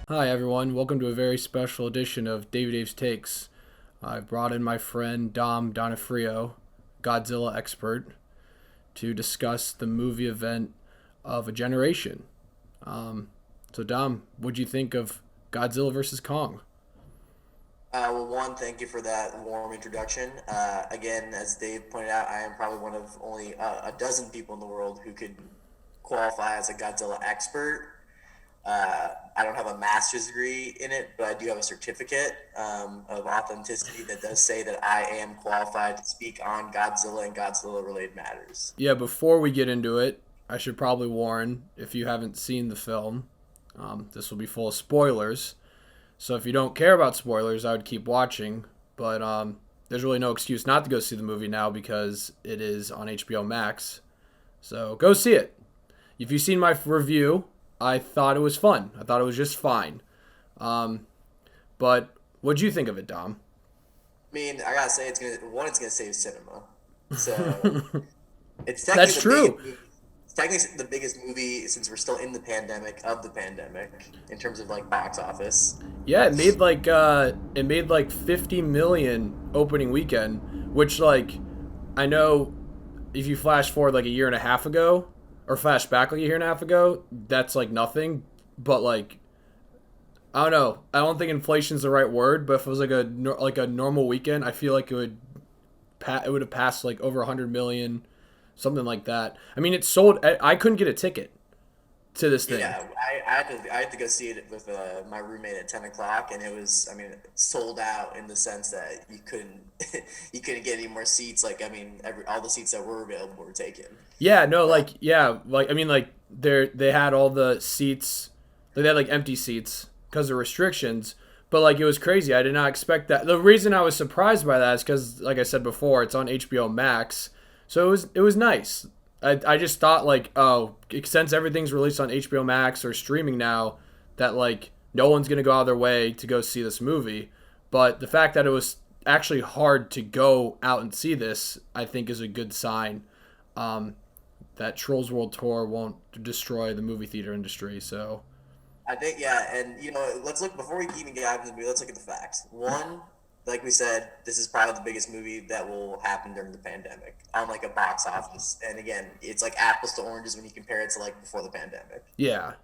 Hi, everyone. Welcome to a very special edition of Dave's Takes. I brought in my friend Dom Donofrio, Godzilla expert, to discuss the movie event of a generation. So, Dom, what'd you think of Godzilla versus Kong? One, thank you for that warm introduction. Again, as Dave pointed out, I am probably one of only a dozen people in the world who could qualify as a Godzilla expert. I don't have a master's degree in it, but I do have a certificate of authenticity that does say that I am qualified to speak on Godzilla and Godzilla related matters. Yeah, before we get into it, I should probably warn if you haven't seen the film, this will be full of spoilers. So if you don't care about spoilers, I would keep watching. But there's really no excuse not to go see the movie now because it is on HBO Max. So go see it. If you've seen my review, I thought it was fun. I thought it was just fine. Um, but what'd you think of it, Dom? I mean, I gotta say, it's gonna save cinema. So it's technically That's the biggest true. movie. It's technically the biggest movie since we're still in the pandemic of the pandemic in terms of like box office. Yeah, it made like 50 million opening weekend, which like I know if you flash forward like a year and a half ago or flash back like a year and a half ago, that's like nothing. But like I don't know, I don't think inflation's the right word. But if it was like a normal weekend, I feel like it would have passed like over 100 million, something like that. I mean, it sold. I couldn't get a ticket to this thing. Yeah, I had to go see it with my roommate at 10 o'clock, and it was, I mean, sold out in the sense that you couldn't you couldn't get any more seats. Like, I mean, all the seats that were available were taken. Yeah, no, Uh, like I mean, like they had all the seats, they had like empty seats because of restrictions. But like it was crazy. I did not expect that. The reason I was surprised by that is because, like I said before, it's on HBO Max, so it was nice. I just thought like, oh, since everything's released on HBO Max or streaming now, that like no one's gonna go out of their way to go see this movie. But the fact that it was actually hard to go out and see this, I think, is a good sign. Um, that Trolls World Tour won't destroy the movie theater industry. So, I think, yeah, and let's look before we even get out of the movie. Let's look at the facts. One, like we said, this is probably the biggest movie that will happen during the pandemic on like a box office. And again, it's like apples to oranges when you compare it to like before the pandemic. yeah.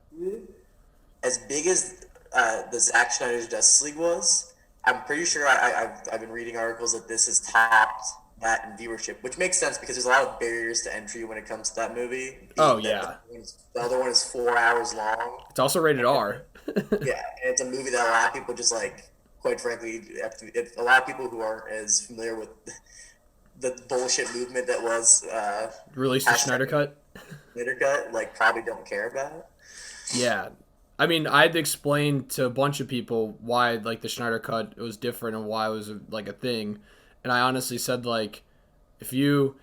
As big as the Zack Snyder's Justice League was, I'm pretty sure I've been reading articles that this has topped that in viewership, which makes sense because there's a lot of barriers to entry when it comes to that movie. Oh Being that yeah. the other one is 4 hours long, It's also rated and R. yeah, and it's a movie that a lot of people just like. Quite frankly, if a lot of people who aren't as familiar with the bullshit movement that was Released the hashtag Schneider cut. Snyder Cut, like probably don't care about it. Yeah. I mean, I had to explain to a bunch of people why like the Schneider cut was different and why it was like a thing. And I honestly said like if you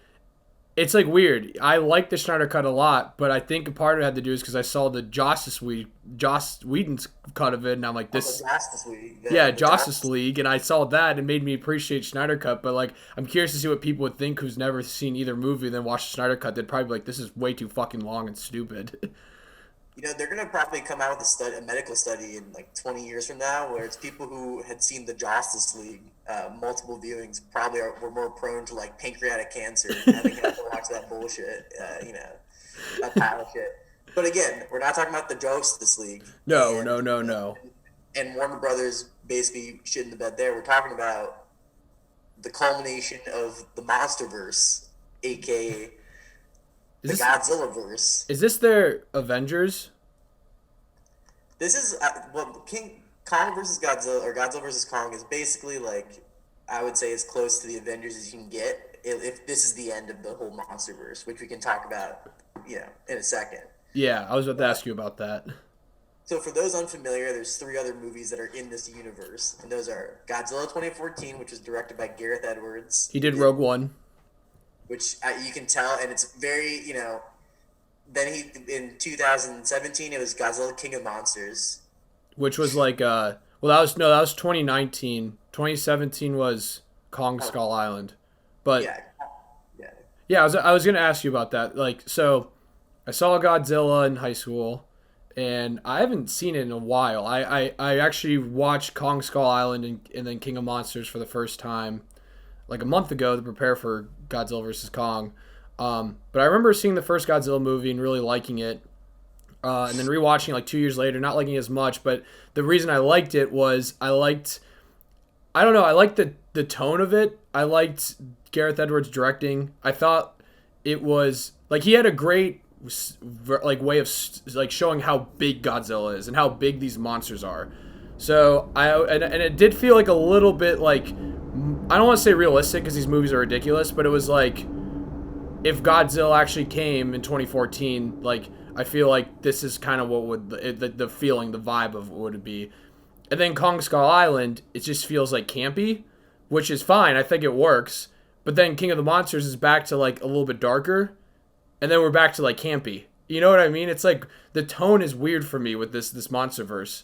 it's like weird. I like the Schneider cut a lot, but I think a part of it had to do is because I saw the Joss Whedon's cut of it, and I'm like, On the this, Justice League, yeah, the Justice Justice League, and I saw that and made me appreciate Schneider cut. But like, I'm curious to see what people would think who's never seen either movie and then watch the Schneider cut. They'd probably be like, this is way too fucking long and stupid. They're gonna probably come out with a medical study in like 20 years from now, where it's people who had seen the Justice League multiple viewings were more prone to like pancreatic cancer, having had to watch that bullshit, that pile of shit. But again, we're not talking about the Justice League No, no, no, uh, no. and Warner Brothers basically shit in the bed there. We're talking about the culmination of the MonsterVerse, aka Is the this Godzilla verse. is this their Avengers? This is King Kong versus Godzilla or Godzilla versus Kong is basically like I would say as close to the Avengers as you can get. If this is the end of the whole MonsterVerse, which we can talk about, in a second. Yeah, I was about to But ask you about that. so for those unfamiliar, there's three other movies that are in this universe, and those are Godzilla 2014, which was directed by Gareth Edwards. He He did did, Rogue One, which you can tell, and it's very. Then he in 2017 it was Godzilla King of Monsters. which was like well that was no that was 2019. 2017 was Kong Oh Skull Island. But yeah, yeah. yeah, I was gonna ask you about that. Like, so I saw Godzilla in high school, and I haven't seen it in a while. I actually watched Kong Skull Island and then King of Monsters for the first time like a month ago to prepare for Godzilla vs Kong. But I remember seeing the first Godzilla movie and really liking it, and then rewatching like 2 years later, not liking it as much. But the reason I liked it was I don't know, I liked the tone of it. I liked Gareth Edwards directing. I thought it was like he had a great like way of like showing how big Godzilla is and how big these monsters are. So and it did feel like a little bit like I don't want to say realistic because these movies are ridiculous, but it was like if Godzilla actually came in 2014, like I feel like this is kind of what would the feeling, the vibe of what would be. And then Kong Skull Island, it just feels like campy, which is fine. I think it works. But then King of the Monsters is back to like a little bit darker, and then we're back to like campy. You know what I mean? It's like the tone is weird for me with this MonsterVerse.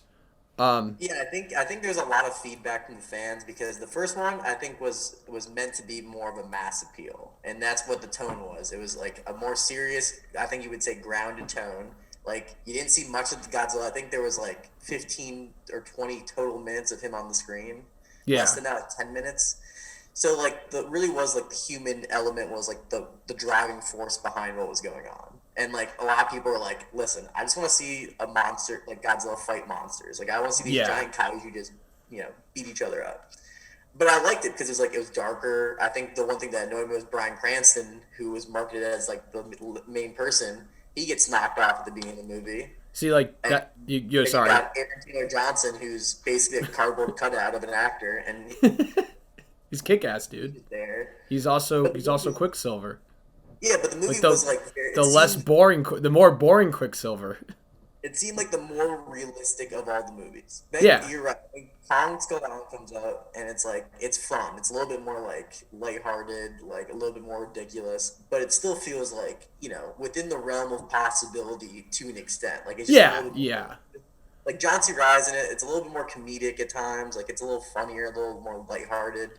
Yeah, I think there's a lot of feedback from the fans because the first one I think was meant to be more of a mass appeal, and that's what the tone was. It was like a more serious, I think you would say grounded tone. Like you didn't see much of Godzilla. I think there was like 15 or 20 total minutes of him on the screen, less Yeah, than that, like 10 minutes. So like the really was like the human element was like the driving force behind what was going on. And like a lot of people are like, listen, I just want to see a monster like Godzilla fight monsters. Like I want to see these yeah, giant kaiju just beat each other up. But I liked it because it was darker. I think the one thing that annoyed me was Bryan Cranston, who was marketed as like the main person. He gets knocked off at the beginning of the movie. see, like And that. You're then you sorry. got Aaron Taylor Johnson, who's basically a cardboard cutout of an actor, and He's kick ass, he's dude. just there. But the He's also movie, Quicksilver. yeah, but the Like movie was like the less boring, the more boring Quicksilver. it seemed like the more realistic of all the movies. Then Yeah, you're right. When Kong Skull Island comes out, and it's like it's fun. It's a little bit more like lighthearted, like a little bit more ridiculous, but it still feels like within the realm of possibility to an extent. Like it's just a yeah, little bit more, yeah, like John C. Rise in it. It's a little bit more comedic at times. Like it's a little funnier, a little more lighthearted.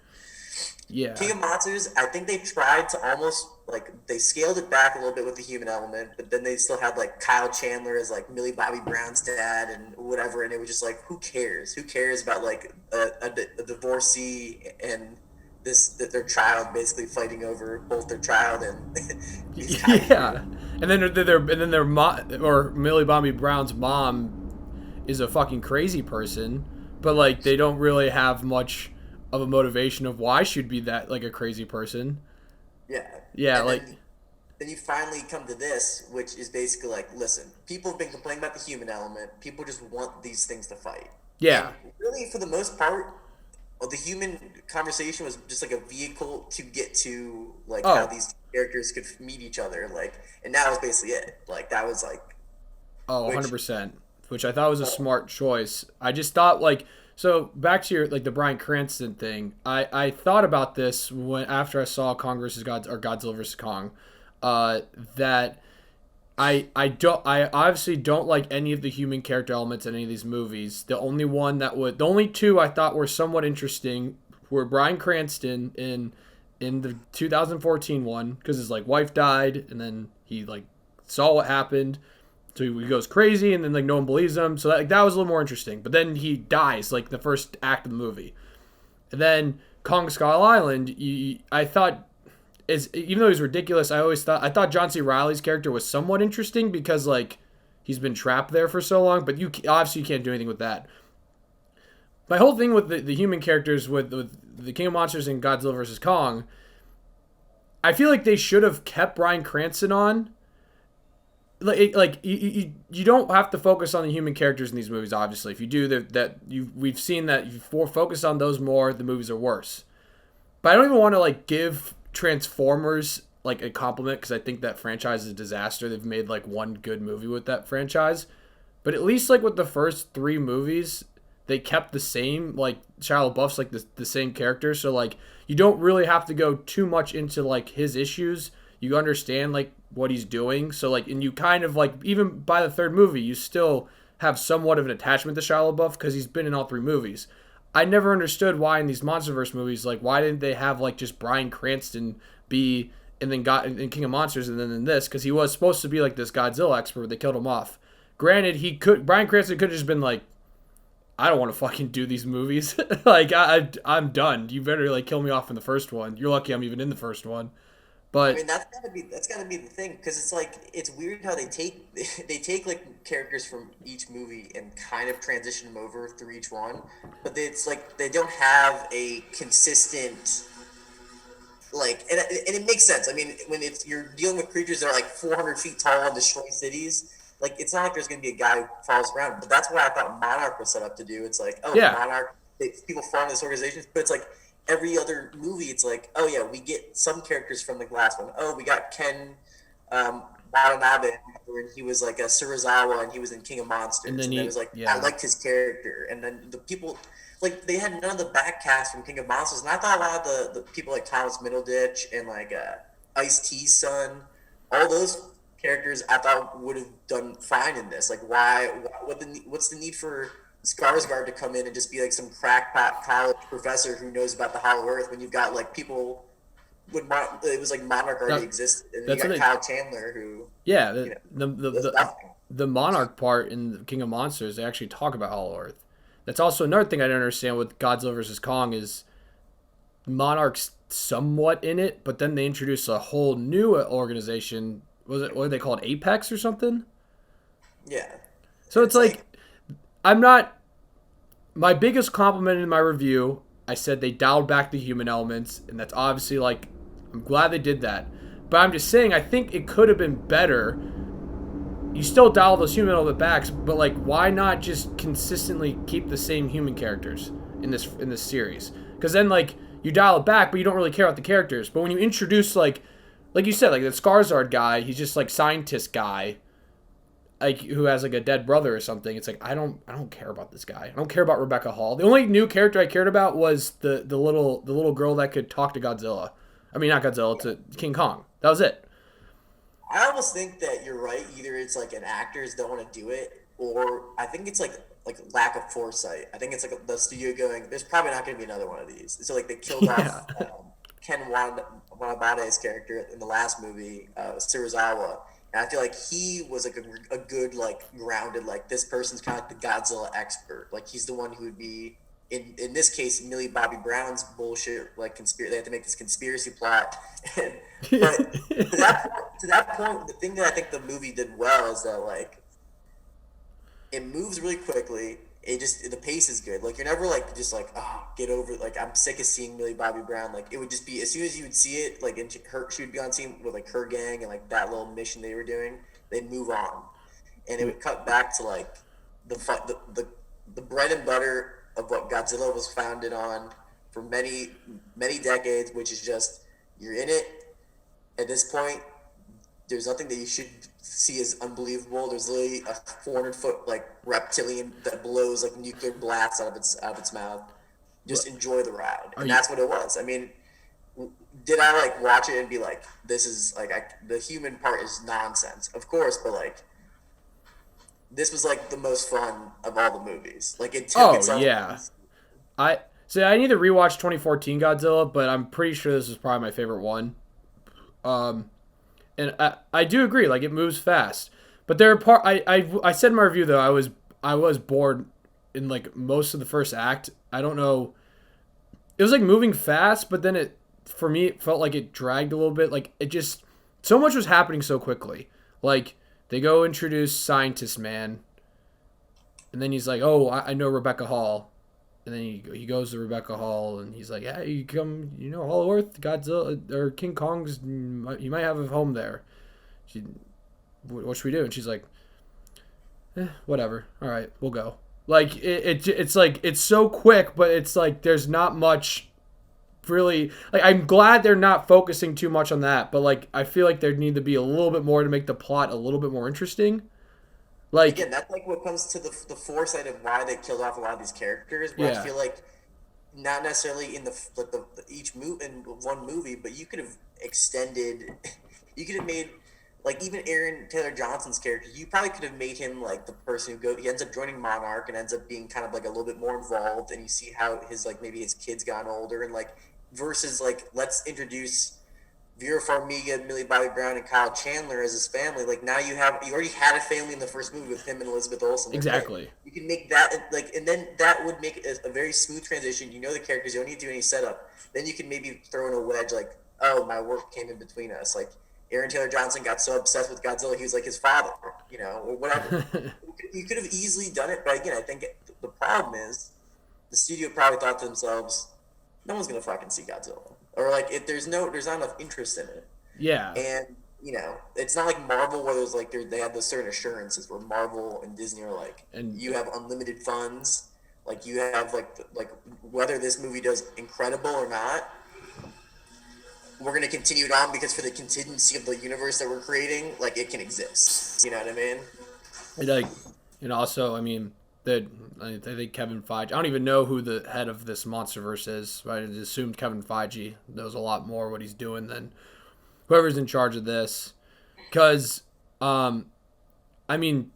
yeah, King of Monsters, I think they tried to almost like they scaled it back a little bit with the human element, but then they still had like Kyle Chandler as like Millie Bobby Brown's dad and whatever, and it was just like, who cares? Who cares about like a divorcee and their child basically fighting over both their child and these kaiju? yeah. And then their mom or Millie Bobby Brown's mom is a fucking crazy person, but like they don't really have much of a motivation of why she'd be that like a crazy person. Yeah, Yeah, and like then you finally come to this, which is basically like, listen, people have been complaining about the human element. People just want these things to fight. And yeah, really, for the most part, well, the human conversation was just like a vehicle to get to like how oh, these characters could meet each other. Like, and that was basically it. Like, that was like, oh, which, 100%, which I thought was a uh, smart choice. I just thought like so back to your like the Bryan Cranston thing. I thought about this when after I saw Kong versus God or Godzilla versus Kong, uh, that I obviously don't like any of the human character elements in any of these movies. The only two I thought were somewhat interesting were Bryan Cranston in the 2014 one because his like wife died and then he like saw what happened. So he goes crazy and then like no one believes him. So that was a little more interesting. But then he dies like the first act of the movie. And then Kong Skull Island, I thought is even though he's ridiculous, I thought John C. Riley's character was somewhat interesting because like he's been trapped there for so long. But you obviously you can't do anything with that. My whole thing with the human characters with the King of Monsters and Godzilla versus Kong, I feel like they should have kept Bryan Cranston on. You don't have to focus on the human characters in these movies. Obviously, if you do we've seen that if you focus on those more, the movies are worse. But I don't even want to like give Transformers like a compliment because I think that franchise is a disaster. They've made like one good movie with that franchise, but at least like with the first three movies, they kept the same like Shia LaBeouf's like the same character. So like you don't really have to go too much into like his issues. You understand like what he's doing. So like and you kind of like even by the third movie, you still have somewhat of an attachment to Shia LaBeouf because he's been in all three movies. I never understood why in these MonsterVerse movies, like why didn't they have like just Bryan Cranston be and then got in King of Monsters and then in this because he was supposed to be like this Godzilla expert, but they killed him off. Granted, he could Bryan Cranston could have just been like, I don't want to fucking do these movies. Like I'm done. You better like kill me off in the first one. You're lucky I'm even in the first one. I But mean, that's gotta be the thing because it's like it's weird how they take they take like characters from each movie and kind of transition them over through each one, but it's like they don't have a consistent like, and it makes sense. I mean, when it's you're dealing with creatures that are like 400 feet tall and destroy cities, like it's not like there's gonna be a guy who follows around. But that's what I thought Monarch was set up to do. It's like, oh, yeah, Monarch, people fall in this organization, but it's like every other movie, it's like, oh yeah, we get some characters from the last one. Oh, we got Ken Watanabe, when he was like a Surizawa and he was in King of and Monsters, then and then it was like I yeah, liked his character, and then the people like they had none of the back cast from King of Monsters, and I thought a lot of the people like Thomas Middleditch and like Ice T's son, all those characters I thought would have done fine in this. Like, what's the need for Skarsgård to come in and just be like some crackpot college professor who knows about the Hollow Earth when you've got like people it was like Monarch already that, existed, and then you that's what got they Kyle Chandler who yeah you know does the nothing. the Monarch part in King of Monsters. They actually talk about Hollow Earth. That's also another thing I don't understand with Godzilla versus Kong is Monarch's somewhat in it, but then they introduce a whole new organization. Was it what are they called, Apex or something? Yeah, So and it's it's like like I'm not my biggest compliment in my review. I said they dialed back the human elements, and that's obviously like I'm glad they did that. But I'm just saying I think it could have been better. You still dial those human element backs, but like why not just consistently keep the same human characters in this series? Because then like you dial it back, but you don't really care about the characters. But when you introduce like you said, like the Skarsgård guy, he's just like scientist guy, like who has like a dead brother or something. It's like I don't care about this guy. I don't care about Rebecca Hall. The only new character I cared about was the little girl that could talk to Godzilla. I mean not Godzilla, to King Kong. That was it. I almost think that you're right. Either it's like an actors don't want to do it, or I think it's like lack of foresight. I think it's like the studio going, "There's probably not going to be another one of these." So like they killed Yeah. off Wanabade's character in the last movie, Surizawa, and I feel like he was like a good like grounded like this person's kind of like the Godzilla expert. Like he's the one who would be in this case Millie Bobby Brown's bullshit like conspiracy. They have to make this conspiracy plot, but to that point, the thing that I think the movie did well is that like it moves really quickly. It just the pace is good. Like you're never like just like get over it. Like I'm sick of seeing Millie Bobby Brown. Like it would just be as soon as you would see it, like and she would be on scene with like her gang and like that little mission they were doing. They'd move on, and it would cut back to like the bread and butter of what Godzilla was founded on for many decades, which is just you're in it at this point. There's nothing that you should see as unbelievable. There's literally a 400-foot like reptilian that blows like nuclear blasts out of its mouth. Just enjoy the ride, Are and you that's what it was. I mean, did I like watch it and be like, this is like the human part is nonsense, of course, but like this was like the most fun of all the movies. Like it took Oh itself. yeah. I need to rewatch 2014 Godzilla, but I'm pretty sure this is probably my favorite one. Um, and I do agree, like it moves fast, but there are I said in my review though I was bored in like most of the first act. I don't know. It was like moving fast, but then it for me it felt like it dragged a little bit. Like it just so much was happening so quickly. Like they go introduce Scientist Man, and then he's like, "Oh, I know Rebecca Hall." And then he goes to Rebecca Hall and he's like, "Yeah, you come, Hollow Earth, Godzilla or King Kong's, you might have a home there." She, what should we do? And she's like, whatever. All right, we'll go. Like it's like it's so quick, but it's like there's not much really. Like I'm glad they're not focusing too much on that, but like I feel like there need to be a little bit more to make the plot a little bit more interesting. Like Again, that's like what comes to the foresight of why they killed off a lot of these characters. Where I yeah, feel like not necessarily in the each move in one movie, but you could have extended. You could have made like even Aaron Taylor Johnson's character. You probably could have made him like the person who he ends up joining Monarch and ends up being kind of like a little bit more involved, and you see how his like maybe his kids gotten older and like versus like let's introduce Vera Farmiga, Millie Bobby Brown, and Kyle Chandler as his family. Like now you already had a family in the first movie with him and Elizabeth Olsen, their kid. Exactly. You can make that like, and then that would make it a very smooth transition. You know the characters, you don't need to do any setup. Then you can maybe throw in a wedge like, oh, my work came in between us. Like Aaron Taylor Johnson got so obsessed with Godzilla, he was like his father, or whatever. You could have easily done it, but again, I think the problem is the studio probably thought to themselves, no one's gonna fucking see Godzilla, or like if there's not enough interest in it, Yeah. and it's not like Marvel where there's like they have those certain assurances where Marvel and Disney are like, And you have unlimited funds, like you have like whether this movie does incredible or not, we're gonna continue it on because for the contingency of the universe that we're creating, like it can exist. You know what I mean? like, and also, I mean, that I think Kevin Feige. I don't even know who the head of this MonsterVerse is. But I just assumed Kevin Feige knows a lot more what he's doing than whoever's in charge of this. Because, I mean,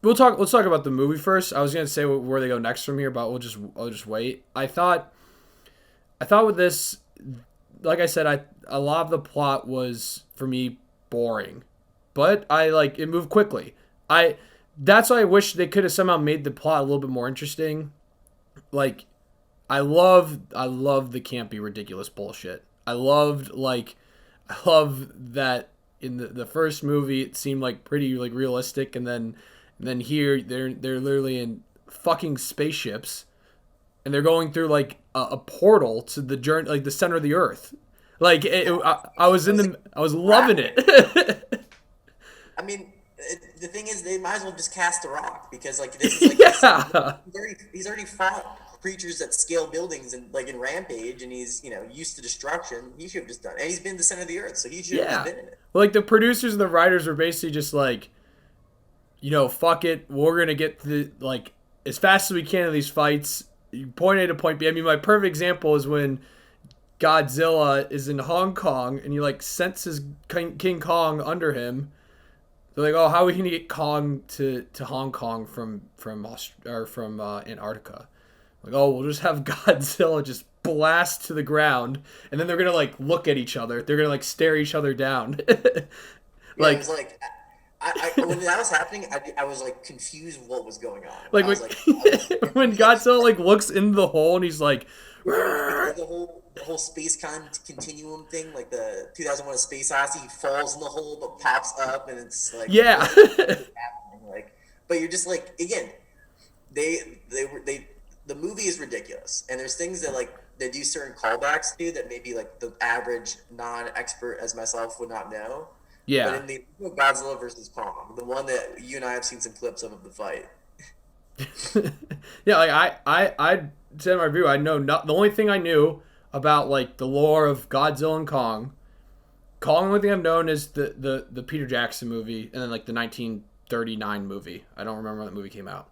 Let's talk about the movie first. I was gonna say where they go next from here, but I'll just wait. I thought with this, like I said, a lot of the plot was for me boring, but I like it moved quickly. I That's why I wish they could have somehow made the plot a little bit more interesting. Like I love the campy ridiculous bullshit. I love that in the first movie it seemed like pretty like realistic, and then here they're literally in fucking spaceships and they're going through like a portal to the journey, like the center of the earth. Like I was in the, I was loving it. I mean, the thing is, they might as well just cast The Rock because, like, this is like Yeah, he's already fought creatures that scale buildings and like in Rampage, and he's used to destruction. He should have just done it. And he's been the center of the earth, so he should have just yeah. been in it. Well, like the producers and the writers were basically just like, fuck it, we're gonna get the like as fast as we can in these fights, point A to point B. I mean, my perfect example is when Godzilla is in Hong Kong and he like senses King Kong under him. They're like, oh, how are we gonna get Kong to Hong Kong from Antarctica? Like, oh, we'll just have Godzilla just blast to the ground, and then they're gonna like look at each other. They're gonna like stare each other down. Yeah, it Like, was like when that was happening, I was like confused what was going on. like I when, was like, I was when confused, like, Godzilla like looks in the hole and he's like, like the whole space continuum thing, like the 2001: A Space Odyssey. He falls in the hole but pops up, and it's like, yeah, what is happening? Like, but you're just like, again, they the movie is ridiculous, and there's things that like they do certain callbacks to that maybe like the average non-expert as myself would not know. But yeah. in the Godzilla versus Kong, the one that you and I have seen some clips of the fight. Yeah, like I said in my review, I know not the only thing I knew about like the lore of Godzilla and Kong. Kong, the only thing I've known is the Peter Jackson movie and then like the 1939 movie. I don't remember when that movie came out.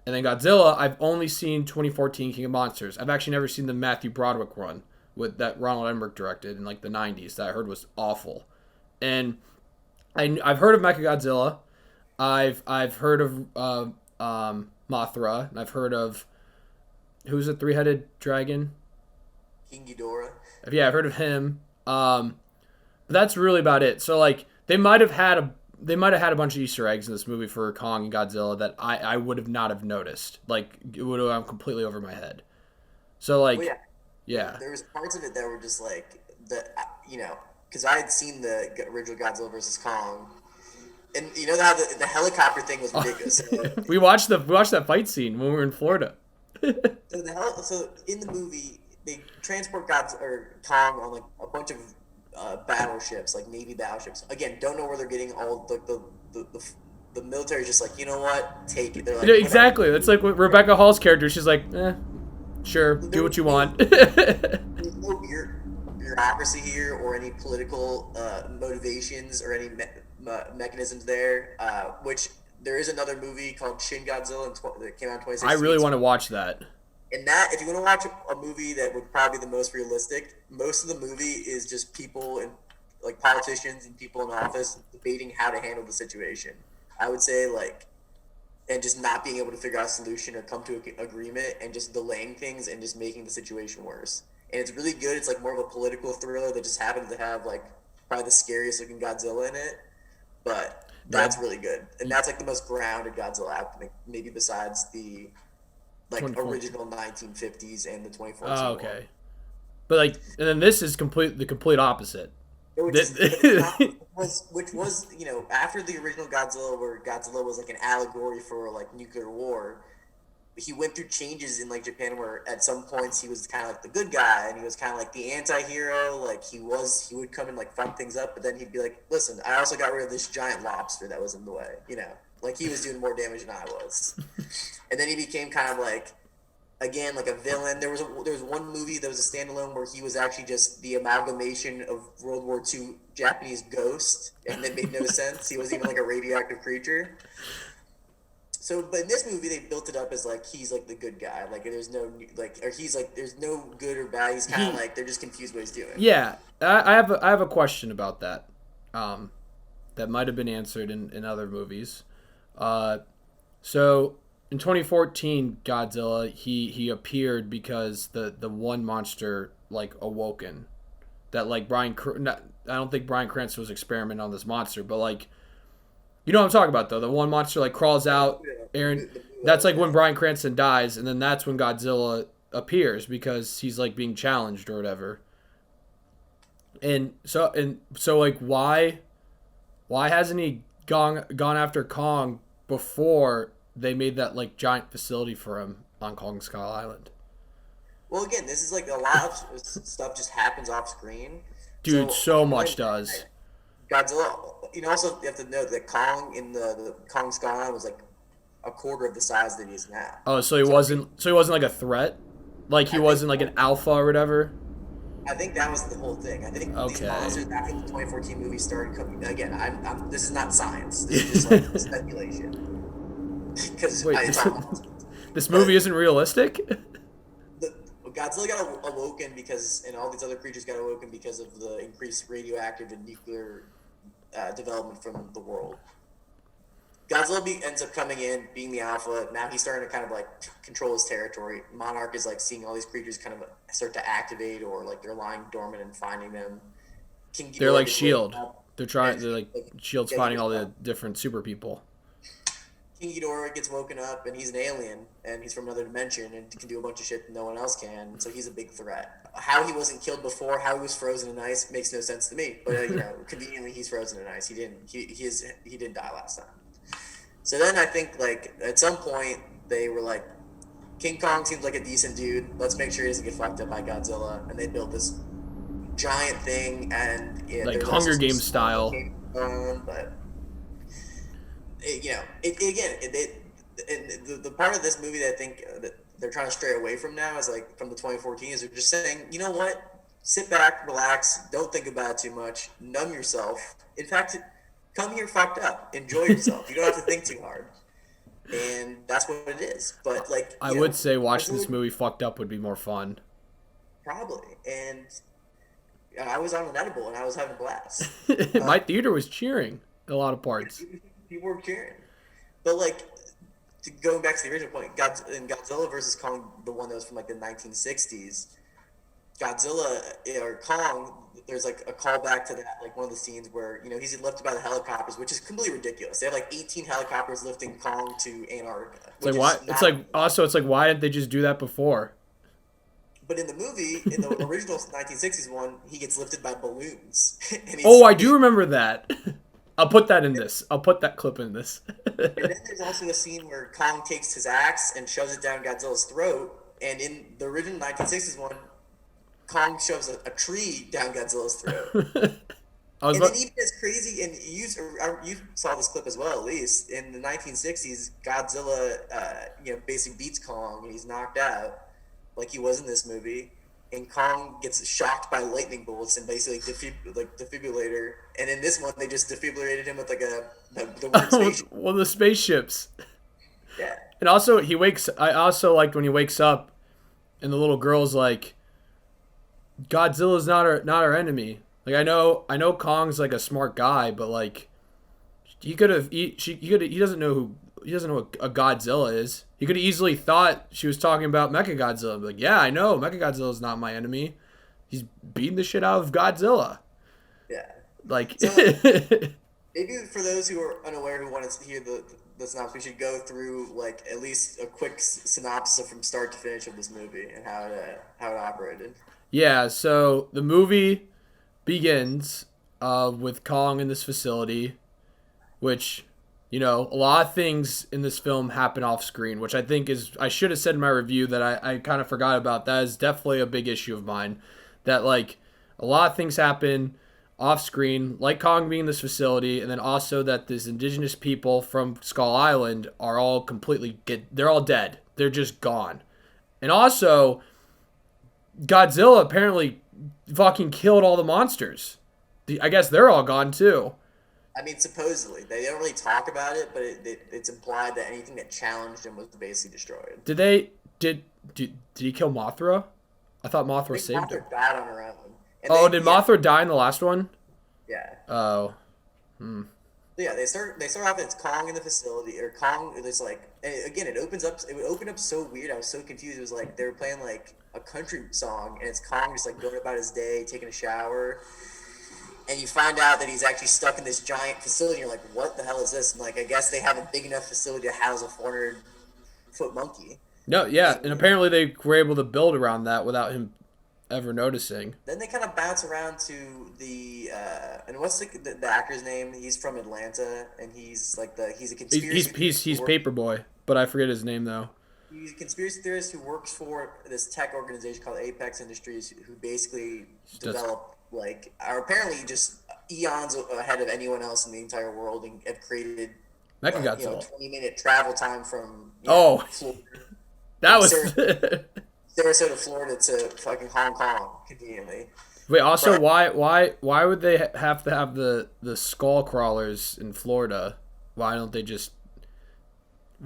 And then Godzilla, I've only seen 2014 King of Monsters. I've actually never seen the Matthew Broderick one with that Ronald Emmerich directed in like the 90s that I heard was awful. And I've heard of Mechagodzilla. I've heard of Mothra, and I've heard of who's the three-headed dragon. King Ghidorah. Yeah, I've heard of him. But that's really about it. So like they might have had a bunch of Easter eggs in this movie for Kong and Godzilla that I would have not have noticed. Like it would have gone completely over my head. So like, Well, yeah, yeah, there was parts of it that were just like because I had seen the original Godzilla versus Kong, and you know how the helicopter thing was ridiculous. So, we watched that fight scene when we were in Florida. so in the movie they transport Kong on like a bunch of battleships, like Navy battleships. Again, don't know where they're getting all the military. Just like, you know what, take it. They're like, Yeah, exactly. That's like what Rebecca Hall's character. She's like, sure, do what you want. There's no bureaucracy here or any political motivations or any mechanisms there. Which there is another movie called Shin Godzilla that came out in 2016. I really want to watch that. And that, if you want to watch a movie that would probably be the most realistic, most of the movie is just people and like politicians and people in office debating how to handle the situation. I would say and just not being able to figure out a solution or come to an agreement and just delaying things and just making the situation worse. and it's really good. It's like more of a political thriller that just happens to have like probably the scariest looking Godzilla in it, but Yeah, that's really good, and that's like the most grounded Godzilla out, maybe besides the like 24. original 1950s and the Oh, 2014 one. okay. But like, and then this is the complete opposite. Which is, but it's not, which was, after the original Godzilla, where Godzilla was like an allegory for like nuclear war. He went through changes in like Japan, where at some points he was kind of like the good guy, and he was kind of like the anti-hero. Like he would come and like fuck things up, but then he'd be like, "Listen, I also got rid of this giant lobster that was in the way." Like he was doing more damage than I was. And then he became kind of like, again, like a villain. There was one movie that was a standalone where he was actually just the amalgamation of World War II Japanese ghost, and it made no sense. He wasn't even like a radioactive creature. So, but in this movie, they built it up as like he's like the good guy. Like there's no like, or he's like there's no good or bad. He's kind of he, like they're just confused what he's doing. yeah, I have a question about that. Um, that might have been answered in other movies. Uh, so in 2014, Godzilla he appeared because the one monster like awoken that like I don't think Bryan Cranston was experimenting on this monster, but like you know what I'm talking about though. The one monster like crawls out. Aaron, that's like when Bryan Cranston dies, and then that's when Godzilla appears because he's like being challenged or whatever. And so like why hasn't he gone after Kong before they made that like giant facility for him on Kong Skull Island? Well, again, this is like a lot of stuff just happens off screen. Dude, So so much does. Godzilla. Also you have to note that Kong in the Kong Skull Island was like a quarter of the size that he is now. Oh, So he wasn't like a threat? Like he I think wasn't like an alpha or whatever? I think that was the whole thing. I think these Okay. monsters after the 2014 movie started coming. Again, this is not science. This is just like speculation because Wait, it's all monsters. this But movie isn't realistic? the, Godzilla got awoken because, and all these other creatures got awoken because of the increased radioactive and nuclear development from the world. Godzilla ends up coming in, being the alpha. Now he's starting to kind of like control his territory. Monarch is like seeing all these creatures kind of start to activate, or like they're lying dormant and finding them. King They're Ghidorah like gets woken Shield. up, They're like Shield's yeah, he fighting gets all the different super people. King Ghidorah gets woken up, and he's an alien, and he's from another dimension, and can do a bunch of shit that no one else can. So he's a big threat. How he wasn't killed before, how he was frozen in ice, makes no sense to me. But conveniently, he's frozen in ice. He didn't. He didn't die last time. So then I think like at some point they were like, King Kong seems like a decent dude. Let's make sure he doesn't get fucked up by Godzilla. And they built this giant thing, and Like there's also Hunger some Games stuff that style. came on, but the part of this movie that I think that they're trying to stray away from now is like from the 2014 is they're just saying, you know what, sit back, relax, don't think about it too much, numb yourself. In fact, come here fucked up, enjoy yourself. You don't have to think too hard, and that's what it is. But like I would say watching this movie fucked up would be more fun. probably, and I was on an edible and I was having a blast. My theater was cheering a lot of parts. People were cheering. But like, going back to the original point, in Godzilla versus Kong, the one that was from like the 1960s, Godzilla or Kong, there's like a callback to that, like one of the scenes where he's lifted by the helicopters, which is completely ridiculous. They have like 18 helicopters lifting Kong to Antarctica, It's like which why? is It's not. like also it's like why didn't they just do that before? But in the movie, in the original 1960s one, he gets lifted by balloons, and Oh, I do remember that. I'll put that in this. I'll put that clip in this. And then there's also a scene where Kong takes his axe and shoves it down Godzilla's throat. And in the original 1960s one, Kong shoves a tree down Godzilla's throat. I was And then about, even as crazy, and you saw this clip as well, at least in the 1960s, Godzilla, basically beats Kong and he's knocked out, like he was in this movie. And Kong gets shocked by lightning bolts and basically defibrillator. And in this one, they just defibrillated him with like the weird spaceship. one of the spaceships. Yeah. And also he wakes. I also liked when he wakes up, and the little girl's like, "Godzilla's not our enemy." Like I know Kong's like a smart guy, but like he could have he doesn't know he doesn't know what a Godzilla is. He could have easily thought she was talking about Mechagodzilla. Like, yeah, I know Mechagodzilla is not my enemy. He's beating the shit out of Godzilla. Yeah. Like, So maybe for those who are unaware who want to hear the synopsis, we should go through like at least a quick synopsis from start to finish of this movie and how it operated. yeah. So the movie begins with Kong in this facility, which, you know, a lot of things in this film happen off screen, which I think is, I should have said in my review that I kind of forgot about. That is definitely a big issue of mine. That, like, a lot of things happen off screen, like Kong being in this facility, and then also that these indigenous people from Skull Island are all they're all dead. They're just gone. And also, Godzilla apparently fucking killed all the monsters. I guess they're all gone too. I mean, supposedly they don't really talk about it, but it's implied that anything that challenged him was basically destroyed. Did they did he kill Mothra? I thought I Mothra think saved him. Mothra died on her own. And Oh, they, did yeah, Mothra die in the last one? yeah. Oh, Yeah, they start off as Kong in the facility, or Kong. It's like, and again, it would open up so weird. I was so confused. It was like they were playing like a country song, and it's Kong just like going about his day, taking a shower, and you find out that he's actually stuck in this giant facility. You're like, what the hell is this? And like, I guess they have a big enough facility to house a 400-foot monkey. no, yeah, and apparently they were able to build around that without him ever noticing. Then they kind of bounce around to the and what's the actor's name? He's from Atlanta, and he's like he's a conspiracy. He's Paperboy, but I forget his name though. He's a conspiracy theorist who works for this tech organization called Apex Industries, who basically develop like are apparently just eons ahead of anyone else in the entire world and have created Mechagodzilla. 20-minute travel time from Oh, Florida, that from was. Sarasota, Florida to fucking Hong Kong conveniently. Wait. Also, But why would they have to have the skull crawlers in Florida? Why don't they just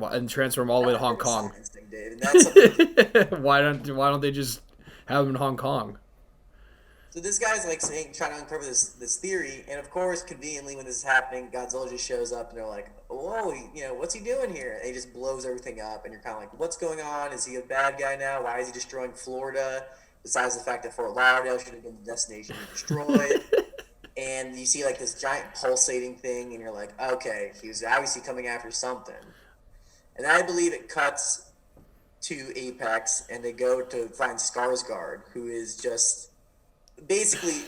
and transfer them all the way to Hong Kong? Science thing, Dave, and that's something. Why don't they just have them in Hong Kong? So this guy's like trying to uncover this theory, and of course, conveniently, when this is happening, Godzilla just shows up, and they're like, "Whoa, what's he doing here?" And he just blows everything up, and you're kind of like, "What's going on? Is he a bad guy now? Why is he destroying Florida?" Besides the fact that Fort Lauderdale should have been the destination he destroyed, and you see like this giant pulsating thing, and you're like, "Okay, he was obviously coming after something." And I believe it cuts to Apex, and they go to find Skarsgård, who is just basically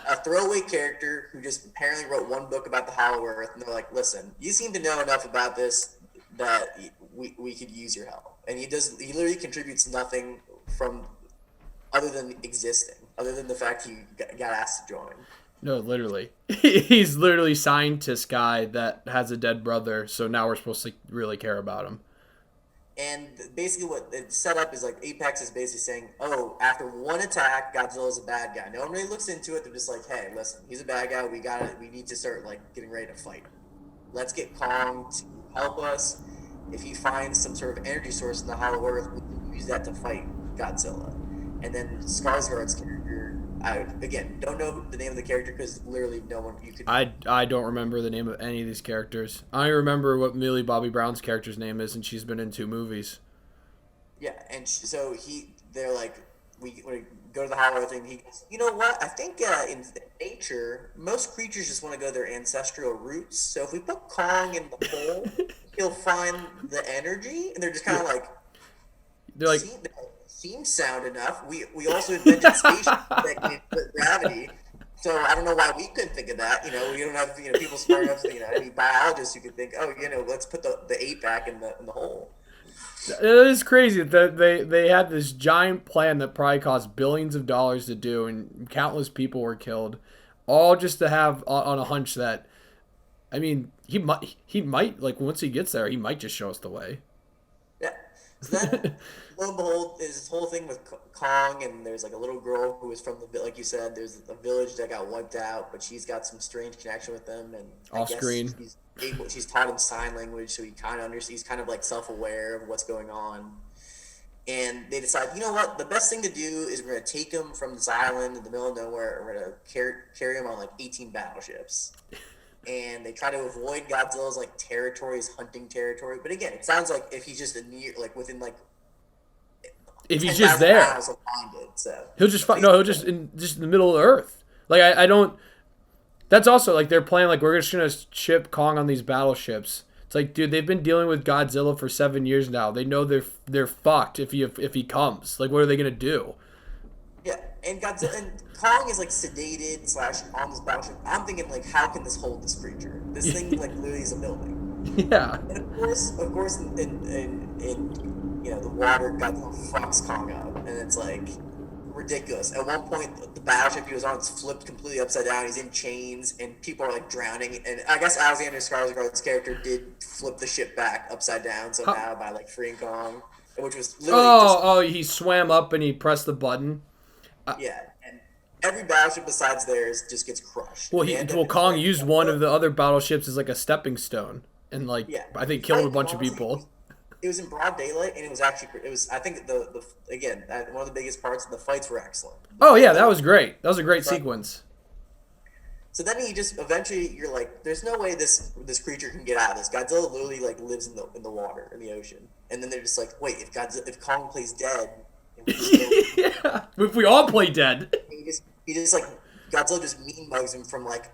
a throwaway character who just apparently wrote one book about the Hollow Earth, and they're like, "Listen, you seem to know enough about this that we could use your help." And he literally contributes nothing from other than existing, other than the fact he got asked to join. No, literally, he's literally scientist guy that has a dead brother. So now we're supposed to really care about him. And basically, what it's set up is like Apex is basically saying, "Oh, after one attack, Godzilla's a bad guy." No one really looks into it. They're just like, "Hey, listen, he's a bad guy. We need to start like getting ready to fight. Let's get Kong to help us. If he finds some sort of energy source in the Hollow Earth, we can use that to fight Godzilla." And then Skarsgård's character, I again don't know the name of the character because literally no one you could. I don't remember the name of any of these characters. I remember what Millie Bobby Brown's character's name is, and she's been in 2 movies. Yeah, and so they're like, we go to the Hollow Earth, and he goes, "You know what? I think in nature, most creatures just want to go their ancestral roots. So if we put Kong in the hole, he'll find the energy." And they're just kind of like, They're like, seems sound enough. We also invented spaceships that can put gravity. So I don't know why we couldn't think of that. We don't have people smart enough. Any biologists who could think, "Oh, let's put the ape back in the hole." it is crazy that they had this giant plan that probably cost billions of dollars to do, and countless people were killed, all just to have on a hunch that, I mean, he might like once he gets there, he might just show us the way. Yeah. So then, lo and behold, there's this whole thing with Kong, and there's like a little girl who is from like you said, there's a village that got wiped out, but she's got some strange connection with them, and Off screen. She's taught him sign language, so he kind of understands. He's kind of like self-aware of what's going on. And they decide, you know what? The best thing to do is we're gonna take him from this island in the middle of nowhere, and we're gonna carry him on like 18 battleships. and they try to avoid Godzilla's like territory, his hunting territory. But again, it sounds like if he's just within like If he's just 10,000 there, miles, he'll find it. So he'll just if find. he's No, he'll just in the middle of the earth. Like I don't. That's also like they're playing like we're just gonna ship Kong on these battleships. It's like, dude, they've been dealing with Godzilla for 7 years now. They know they're fucked if he comes. Like, what are they gonna do? Yeah, and Godzilla and Kong is like sedated slash on this battleship. I'm thinking like, how can this hold this creature? This thing like literally is a building. Yeah. And of course, in the water, Godzilla fucks Kong up, and it's like ridiculous. At one point, the battleship he was on is flipped completely upside down. He's in chains, and people are like drowning. And I guess Alexander Skarsgård's character did flip the ship back upside down somehow by like freeing Kong, which was literally He swam up and he pressed the button. yeah. And every battleship besides theirs just gets crushed. Well, Kong used one of the other battleships as like a stepping stone, and like Yeah, I think killed a bunch of people. It was in broad daylight, and it was. I think the again one of the biggest parts. The fights were excellent. Oh yeah, that was great. That was a great sequence. So then he just eventually you're like, there's no way this creature can get out of this. Godzilla literally like lives in the water in the ocean, and then they're just like, wait, if Kong plays dead, Yeah, if we all play dead. he just like Godzilla just mean mugs him from like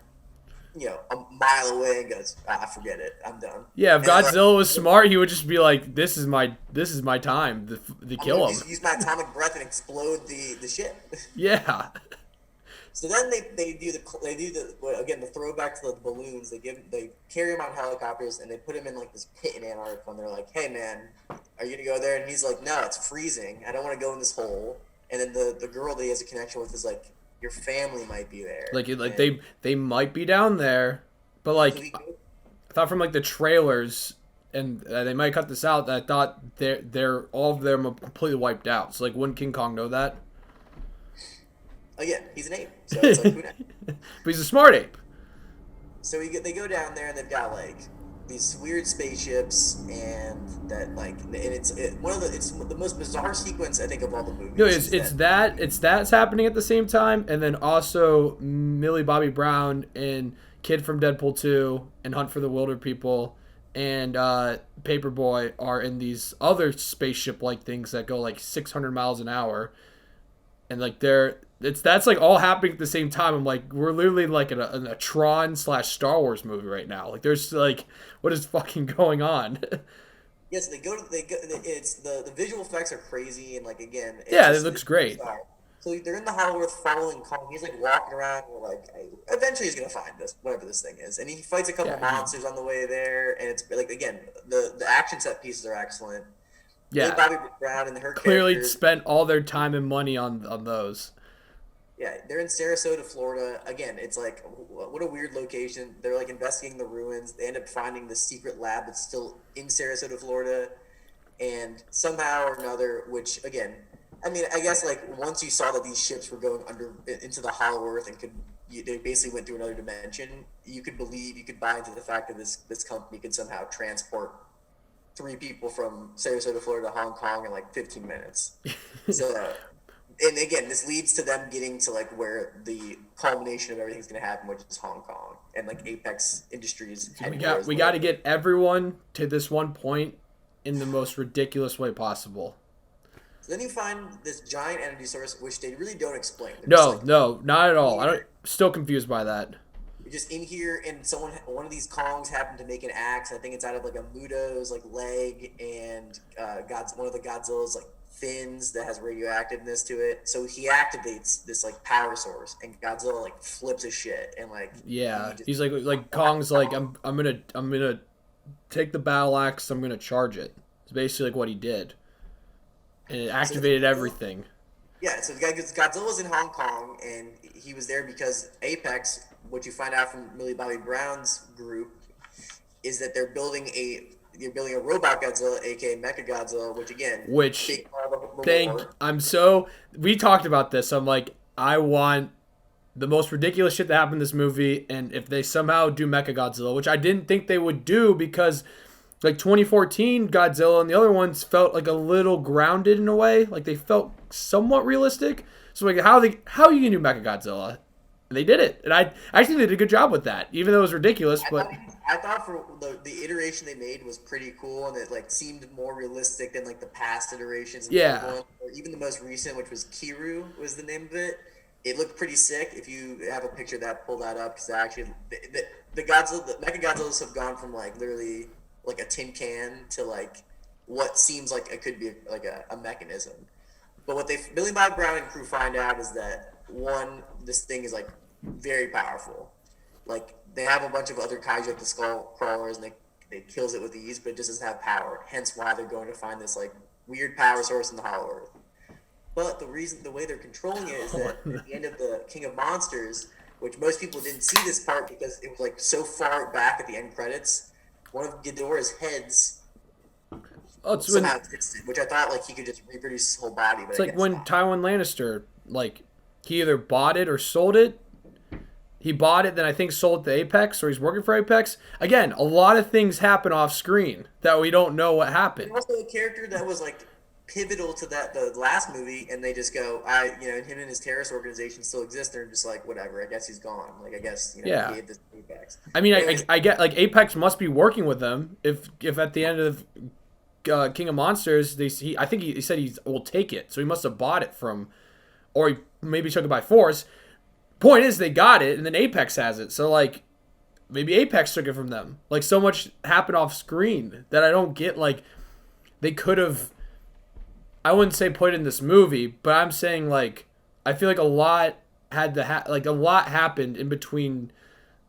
a mile away and goes, forget it, I'm done. Yeah, if and Godzilla was smart, he would just be like, "This is my time to kill him." Just use my atomic breath and explode the ship. Yeah. So then they do the throwback to the balloons. They carry him on helicopters and they put him in like this pit in Antarctica. And they're like, "Hey man, are you gonna go there?" And he's like, "No, it's freezing. I don't want to go in this hole." And then the girl that he has a connection with is like, "Your family might be there." They might be down there, but like I thought from like the trailers, and they might cut this out. I thought they're all of them are completely wiped out. So like, wouldn't King Kong know that? Again, he's an ape, so it's like, who knows? But he's a smart ape. So they go down there and they've got like these weird spaceships and that like and it's the most bizarre sequence I think of all the movies. No, it's that's happening at the same time, and then also Millie Bobby Brown and Kid from Deadpool 2 and Hunt for the Wilder People and Paperboy are in these other spaceship like things that go like 600 miles an hour, and like that's like all happening at the same time. I'm like, we're literally like in a Tron / Star Wars movie right now. Like, there's like, what is fucking going on? Yes, it's the visual effects are crazy and like again. It looks great. So they're in the Hollow Earth following Kong. He's like walking around. We're like, eventually he's gonna find this, whatever this thing is, and he fights a couple monsters on the way there. And it's like again, the action set pieces are excellent. Yeah, Bobby Brown and her clearly characters spent all their time and money on those. Yeah, they're in Sarasota, Florida. Again, it's like, what a weird location. They're like investigating the ruins. They end up finding the secret lab that's still in Sarasota, Florida. And somehow or another, which again, I mean, I guess like once you saw that these ships were going into the Hollow Earth and they basically went through another dimension, you could buy into the fact that this company could somehow transport 3 people from Sarasota, Florida to Hong Kong in like 15 minutes. So. And again, this leads to them getting to like where the culmination of everything's going to happen, which is Hong Kong and like Apex Industries. We got to get everyone to this one point in the most ridiculous way possible. So then you find this giant energy source, which they really don't explain. No, not at all. I'm still confused by that. You're just in here, and one of these Kongs happened to make an axe. I think it's out of like a Muto's like leg, and one of the Godzilla's like fins that has radioactiveness to it. So he activates this like power source, and Godzilla like flips his shit and like he's like Kong's like I'm gonna take the battle axe, I'm gonna charge it. It's basically like what he did, and it activated everything. Yeah, so Godzilla's in Hong Kong, and he was there because Apex. What you find out from Millie Bobby Brown's group is that they're building a robot Godzilla, aka Mecha Godzilla, we talked about this. I'm like, I want the most ridiculous shit to happen in this movie, and if they somehow do Mecha Godzilla, which I didn't think they would do because like 2014 Godzilla and the other ones felt like a little grounded in a way, like they felt somewhat realistic. So like how are you gonna do Mecha Godzilla? And they did it, and I think they did a good job with that, even though it was ridiculous. But I thought for the iteration they made was pretty cool, and it like seemed more realistic than like the past iterations of yeah, everyone, or even the most recent, which was Kiru was the name of it. It looked pretty sick. If you have a picture of that, pull that up because actually the Godzilla, the Mecha Godzillas have gone from like literally like a tin can to like what seems like it could be like a mechanism. But what they Billy Bob Brown and crew find out is that one, this thing is like very powerful. Like they have a bunch of other kaiju like the skull crawlers, and they kills it with ease, but it just doesn't have power. Hence why they're going to find this like weird power source in the Hollow Earth. But the way they're controlling it is that at the end of the King of Monsters, which most people didn't see this part because it was like so far back at the end credits, one of Ghidorah's heads oh, it's when somehow existed, which I thought like he could just reproduce his whole body, but it's I like guess when not. Tywin Lannister, like, he either bought it or sold it. He bought it, then I think sold it to Apex, or he's working for Apex. Again, a lot of things happen off screen that we don't know what And happened. also a character that was like pivotal to that the last movie, and they just go, I him and his terrorist organization still exist. They're just like, whatever. I guess he's gone. Like I guess he Yeah, gave this Apex. I mean, Anyways, I get like Apex must be working with them if at the end of King of Monsters I think he said he will take it, so he must have bought it from, or he maybe took it by force. Point is, they got it, and then Apex has it. So like, maybe Apex took it from them. Like so much happened off screen that I don't get. Like they could have. I wouldn't say put in this movie, but I'm saying like I feel like a lot had to like a lot happened in between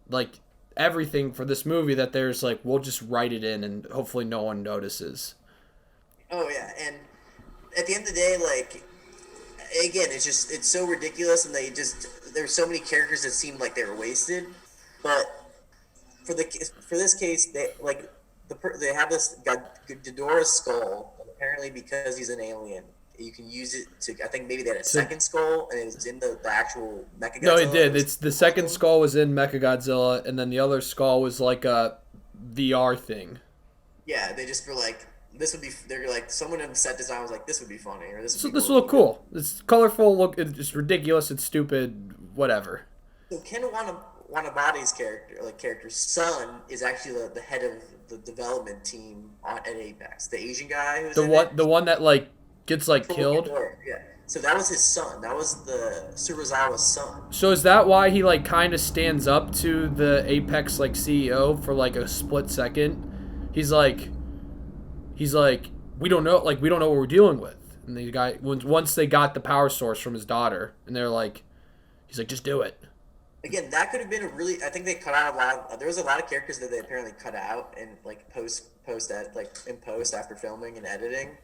like everything for this movie that there's like we'll just write it in and hopefully no one notices. oh yeah, and at the end of the day, like again, it's so ridiculous, and they just there's so many characters that seemed like they were wasted, but for this case, they have this Ghidorah skull, and apparently because he's an alien, you can use it to. I think maybe they had a So second skull, and it was in the actual no, it Mechagodzilla. It did. was It's the second skull was in Mechagodzilla, and then the other skull was like a VR thing. yeah, they just were like, this would be. They're like, someone in the set design was like, this would be funny, or this would So be this cool will if look we did. cool. It's colorful. Look, it's ridiculous. It's stupid. Whatever. So Ken Wanabade's character's son is actually the head of the development team at Apex. The Asian guy who's in it, The one that like gets like killed. Yeah. So that was his son. That was the Surizawa's son. So is that why he like kind of stands up to the Apex like CEO for like a split second? He's like, we don't know, like we don't know what we're dealing with. And the guy once they got the power source from his daughter, and they're like, he's like, just do it. Again, that could have been a really. I think they cut out a lot. There was a lot of characters that they apparently cut out and like in post after filming and editing.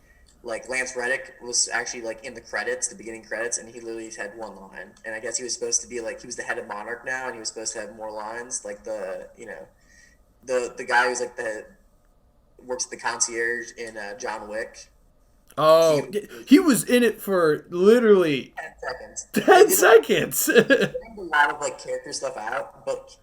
Like Lance Reddick was actually like in the credits, the beginning credits, and he literally had one line. And I guess he was supposed to be like he was the head of Monarch now, and he was supposed to have more lines. Like the guy who's like the works at the concierge in John Wick. He Oh, was he was in it for literally 10 seconds. They 10 did seconds. a lot of like character stuff out, but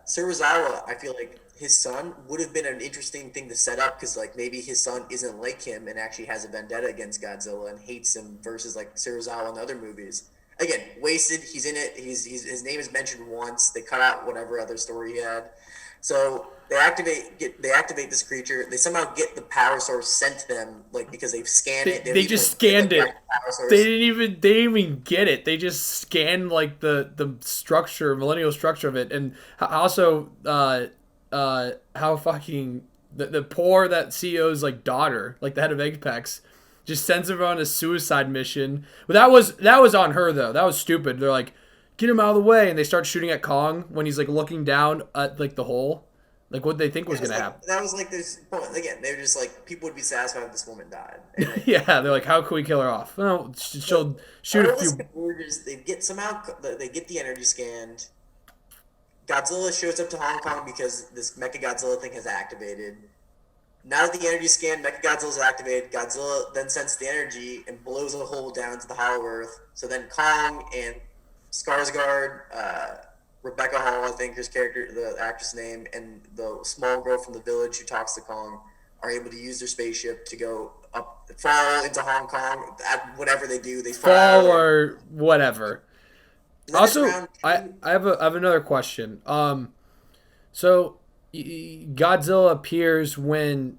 Serizawa, I feel like his son would have been an interesting thing to set up because like maybe his son isn't like him and actually has a vendetta against Godzilla and hates him versus like Serizawa in other movies. Again, wasted. He's in it. His name is mentioned once. They cut out whatever other story he had. So they activate this creature. They somehow get the power source sent to them, like because they've scanned it. They They don't even just get, like, scanned the it. actual power source. They didn't even get it. They just scanned like the structure, millennial structure of it, and also how fucking the poor that CEO's like daughter, like the head of Apex, just sends him on a suicide mission. But that was on her though. That was stupid. They're like, get him out of the way, and they start shooting at Kong when he's like looking down at like the hole, like what they think was gonna happen. That was like this point. Again, they were just like people would be satisfied if this woman died. And Yeah, they're like, how can we kill her off? Well, she'll shoot a all this few. converges. They get the energy scanned. Godzilla shows up to Hong Kong because this Mecha Godzilla thing has activated. Now that the energy scan, Mecha Godzilla is activated. Godzilla then sends the energy and blows a hole down to the Hollow Earth. So then Kong and Skarsgård, Rebecca Hall, I think his character, the actress name, and the small girl from the village who talks to Kong are able to use their spaceship to go up, fall into Hong Kong. Whatever they do, they fly Fall out. or whatever. Then it's Also, round I two. I have another question. So Godzilla appears when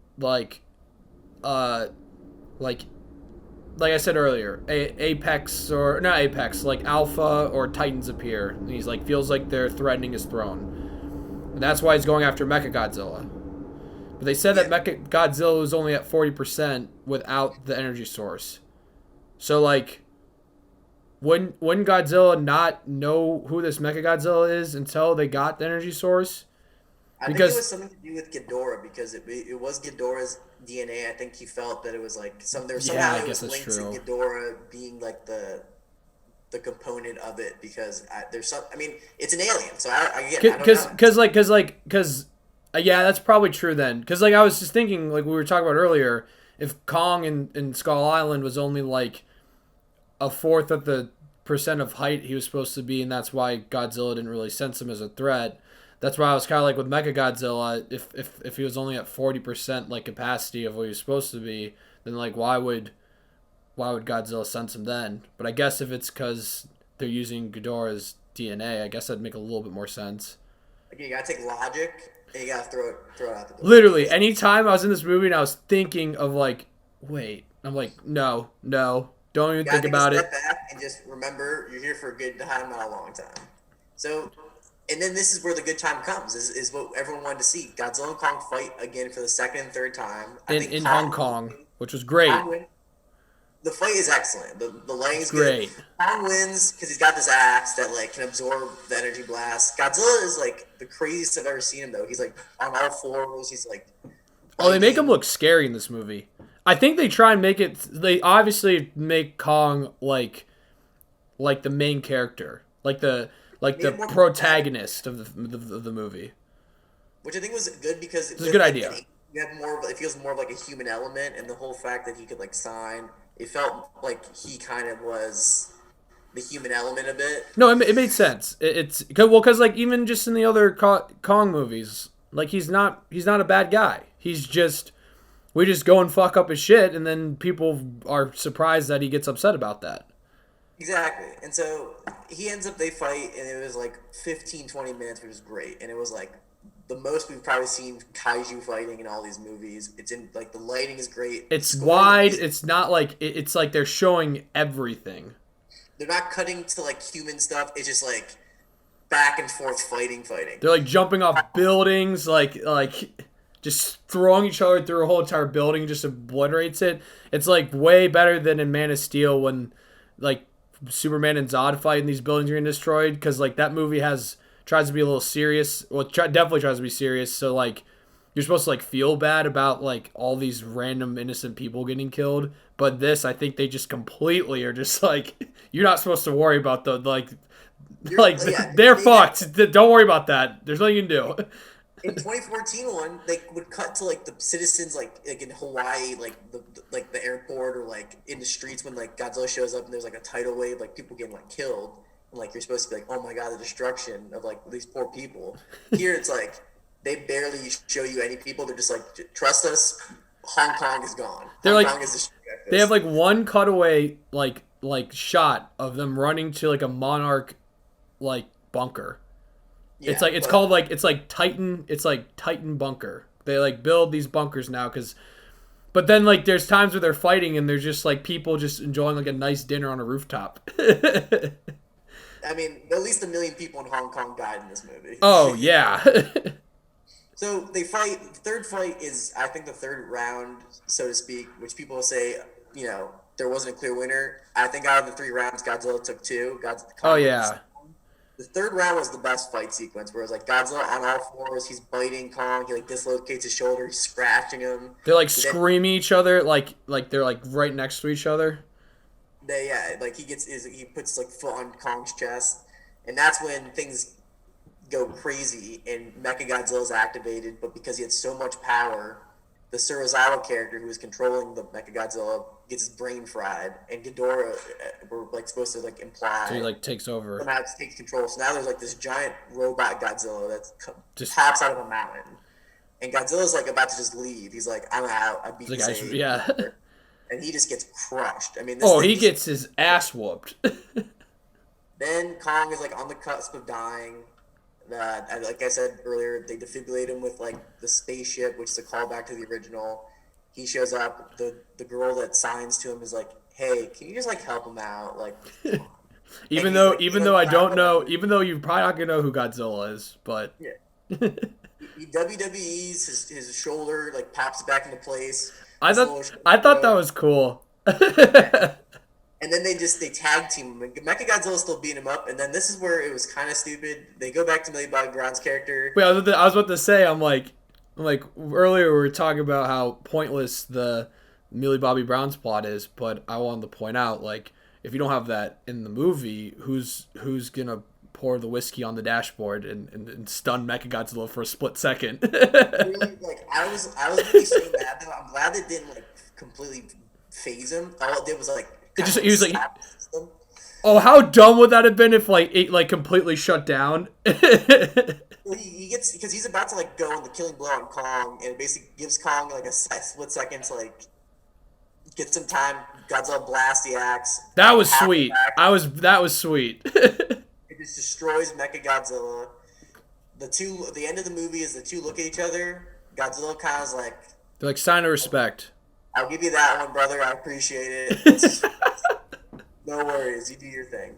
uh like like I said earlier, Apex or not Apex, like Alpha or Titans appear. And he's like feels like they're threatening his throne, and that's why he's going after Mechagodzilla. But they said that Yeah, Mechagodzilla was only at 40% without the energy source. So like, wouldn't Godzilla not know who this Mechagodzilla is until they got the energy source? I think it Because was something to do with Ghidorah because it was Ghidorah's DNA. I think he felt that it was like there yeah, somehow I it guess was that's linked to true. Ghidorah being like the component of it because there's some. I mean, it's an alien, so again, I don't Cause, know. cause, like, cause, like, cause, yeah, that's probably true then. Cause, like, I was just thinking, like we were talking about earlier, if Kong and Skull Island was only like a fourth of the percent of height he was supposed to be, and that's why Godzilla didn't really sense him as a threat. That's why I was kind of like with Mechagodzilla, if he was only at 40% like capacity of what he was supposed to be, then like why would Godzilla sense him then? But I guess if it's because they're using Ghidorah's DNA, I guess that'd make a little bit more sense. Like, you gotta take logic and you gotta throw it out the door Literally, because anytime I was in this movie and I was thinking of like, wait, I'm like, no, no, don't you even gotta think take a about step it. back and just remember you're here for a good time, not a long time. So, and then this is where the good time comes. Is what everyone wanted to see. Godzilla and Kong fight again for the second and third time. I think In Hong Kong, which was great. Kong wins. The fight is excellent. The It's lighting's good. great. Kong wins because he's got this axe that like can absorb the energy blast. Godzilla is like the craziest I've ever seen him though. He's like on all fours. He's like Oh, they make him biting. look scary in this movie. I think they try and make it. They obviously make Kong like the main character, They like made the it more protagonist, protagonist of the movie. which I think was good because It's a with good like idea. you have more. It feels more of like a human element, and the whole fact that he could like sign. It felt like he kind of was the human element of it. No, it made sense. It's well because like even just in the other Kong movies, like he's not a bad guy. He's just we just go and fuck up his shit, and then people are surprised that he gets upset about that. Exactly. And so he ends up, they fight, and it was like 15, 20 minutes, which is great. And it was like the most we've probably seen kaiju fighting in all these movies. It's in, like, the lighting is great. The It's score, the wide. music, It's not like it's like they're showing everything. they're not cutting to like human stuff. It's just like back and forth fighting. They're like jumping off buildings, like just throwing each other through a whole entire building, just obliterates it. It's like way better than in Man of Steel when like Superman and Zod fight and these buildings are getting destroyed because like that movie has tries to be a little serious. Well, definitely tries to be serious. So like you're supposed to like feel bad about like all these random innocent people getting killed. But this, I think they just completely are just like you're not supposed to worry about the like Yeah, they're they had fucked. Don't worry about that. There's nothing you can do. in 2014 one, they would cut to like the citizens like in Hawaii, like like the airport or like in the streets when like Godzilla shows up and there's like a tidal wave, like people getting like killed, and like you're supposed to be like, oh my god, the destruction of like these poor people. Here it's like they barely show you any people. They're just like, trust us, Hong Kong is gone. They're Hong like Kong is destroyed. they have like one cutaway shot of them running to like a monarch like bunker. It's Yeah, like it's but called like it's like Titan bunker. They like build these bunkers now cuz but then like there's times where they're fighting and there's just like people just enjoying like a nice dinner on a rooftop. I mean, at least 1 million people in Hong Kong died in this movie. Oh yeah. So they fight. The third fight is, I think, the third round, so to speak, which people say, there wasn't a clear winner. I think out of the 3 rounds, Godzilla took two. Oh Kong took the yeah. second. The third round was the best fight sequence, where it was like Godzilla on all fours, he's biting Kong, he like dislocates his shoulder, he's scratching him. They're like He then, screaming each other like they're like right next to each other. yeah, like he puts like foot on Kong's chest, and that's when things go crazy and Mechagodzilla's activated, but because he had so much power, the Surizawa character who was controlling the Mechagodzilla gets his brain fried, and Ghidorah were like supposed to like So he imply like takes over. somehow takes control. So now there's like this giant robot Godzilla that Just pops out of a mountain, and Godzilla's like about to just leave. He's like, I'm out. I beat like this I ape. yeah. Whatever. And he just gets crushed. I mean, this Oh, thing. he gets his ass whooped. Then Kong is like on the cusp of dying. Like I said earlier, they defibrillate him with like the spaceship, which is a callback to the original. He shows up. The girl that signs to him is like, "Hey, can you just like help him out? Like, come on." And Even he's though like, even "Hey, though I grab don't him." know, even though you're probably not gonna know who Godzilla is, but Yeah. He WWE's his shoulder like pops back into place. I This thought little I thought that show. was cool. And then they tag team him. Mechagodzilla's still beating him up, and then this is where it was kind of stupid. They go back to Millie Bobby Brown's character. Wait, I was about to say, I'm like earlier we were talking about how pointless the Millie Bobby Brown's plot is, but I wanted to point out, like, if you don't have that in the movie, who's gonna pour the whiskey on the dashboard and stun Mechagodzilla for a split second? Really, like I was really so mad though. I'm glad it didn't like completely phase him. All it did was like It kind just of he like was like, slap the system. oh, how dumb would that have been if like it like completely shut down? He gets because he's about to like go in the killing blow on Kong, and it basically gives Kong like a split second to like get some time. Godzilla blasts the axe, That was half the sweet. axe. That was sweet. It just destroys Mechagodzilla. The end of the movie is the two look at each other. Godzilla kind of is like, They're like sign of respect. "I'll give you that one, brother. I appreciate it. Let's just no worries. You do your thing."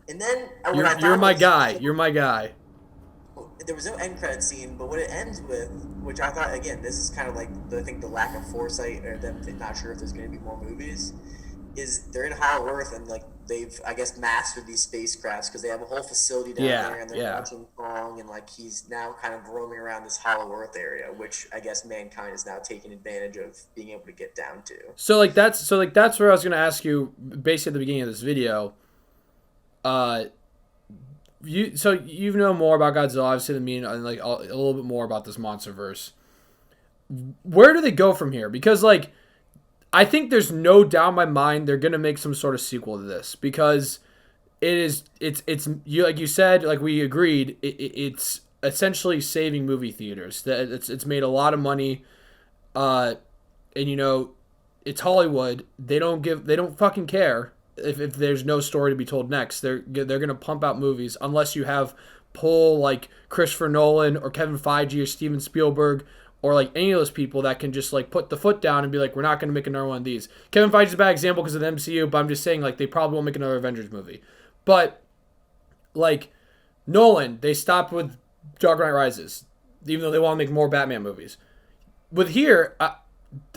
And then what I You're thought my was guy. You're my guy. there was no end credit scene, but what it ends with, which I thought again, this is kind of like I think the lack of foresight or them not sure if there's going to be more movies, is they're in Hollow Earth and like they've I guess mastered these spacecrafts because they have a whole facility down Yeah, there and they're yeah. watching Kong and like he's now kind of roaming around this Hollow Earth area, which I guess mankind is now taking advantage of being able to get down to. So like that's where I was gonna ask you basically at the beginning of this video. Uh, you know more about Godzilla obviously than me and like a little bit more about this monster verse. Where do they go from here? Because like I think there's no doubt in my mind they're gonna make some sort of sequel to this because it's you like you said like we agreed it's essentially saving movie theaters. That it's made a lot of money, uh, and it's Hollywood. They don't fucking care if there's no story to be told next. They're gonna pump out movies unless you have pull like Christopher Nolan or Kevin Feige or Steven Spielberg or like any of those people that can just like put the foot down and be like, we're not going to make another one of these. Kevin Feige's a bad example because of the MCU, but I'm just saying like they probably won't make another Avengers movie. But like Nolan, they stopped with Dark Knight Rises, even though they want to make more Batman movies. With here,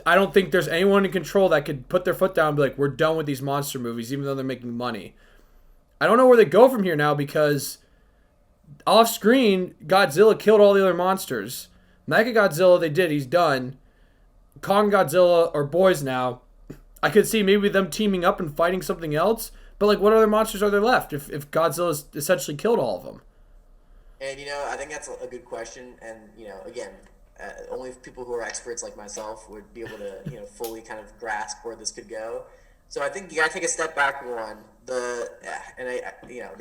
I don't think there's anyone in control that could put their foot down and be like, we're done with these monster movies, even though they're making money. I don't know where they go from here now because off screen, Godzilla killed all the other monsters. Mechagodzilla, they did. He's done. Kong Godzilla are boys now. I could see maybe them teaming up and fighting something else. But like, what other monsters are there left if Godzilla's essentially killed all of them? And I think that's a good question. And again, only people who are experts like myself would be able to fully kind of grasp where this could go. So I think you gotta take a step back. One, the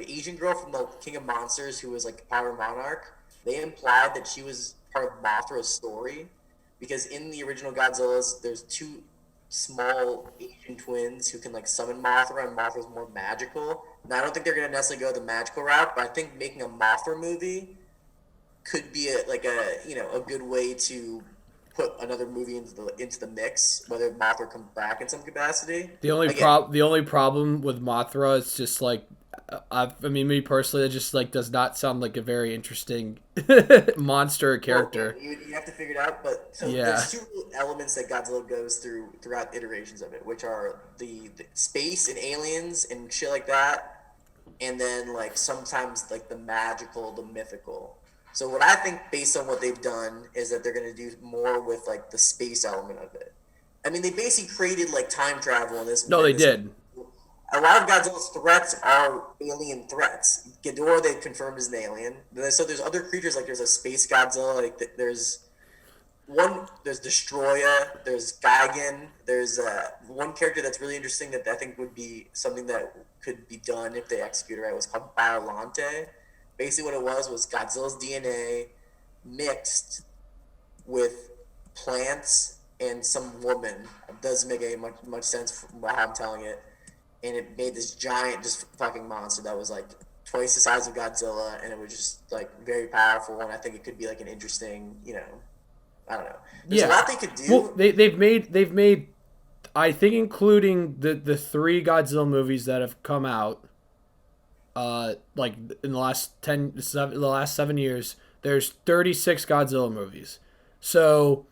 Asian girl from the King of Monsters who was like Power Monarch. They implied that she was part of Mothra's story because in the original Godzilla's, there's two small Asian twins who can like summon Mothra, and Mothra's more magical. Now, I don't think they're gonna necessarily go the magical route, but I think making a Mothra movie could be a good way to put another movie into the mix, whether Mothra comes back in some capacity. Again, The only problem with Mothra is just like I mean me personally, it just like does not sound like a very interesting monster well, character. you have to figure it out. But so Yeah. there's two elements that Godzilla goes throughout iterations of it, which are the space and aliens and shit like that, and then like sometimes like the magical, the mythical. So what I think, based on what they've done, is that they're going to do more with like the space element of it. I mean, they basically created like time travel in this. No, In they this did. a lot of Godzilla's threats are alien threats. Ghidorah they confirmed is an alien. So there's other creatures like there's a space Godzilla. Like there's Destroya. There's Gigan. There's one character that's really interesting that I think would be something that could be done if they execute it right. It was called Biolante. Basically, what it was Godzilla's DNA mixed with plants and some woman. It doesn't make any much sense from how I'm telling it. and it made this giant, just fucking monster that was like twice the size of Godzilla, and it was just like very powerful. And I think it could be like an interesting, I don't know. There's a Yeah. lot they could Well, do. they've made I think including the three Godzilla movies that have come out, like in the last the last 7 years, there's 36 Godzilla movies. So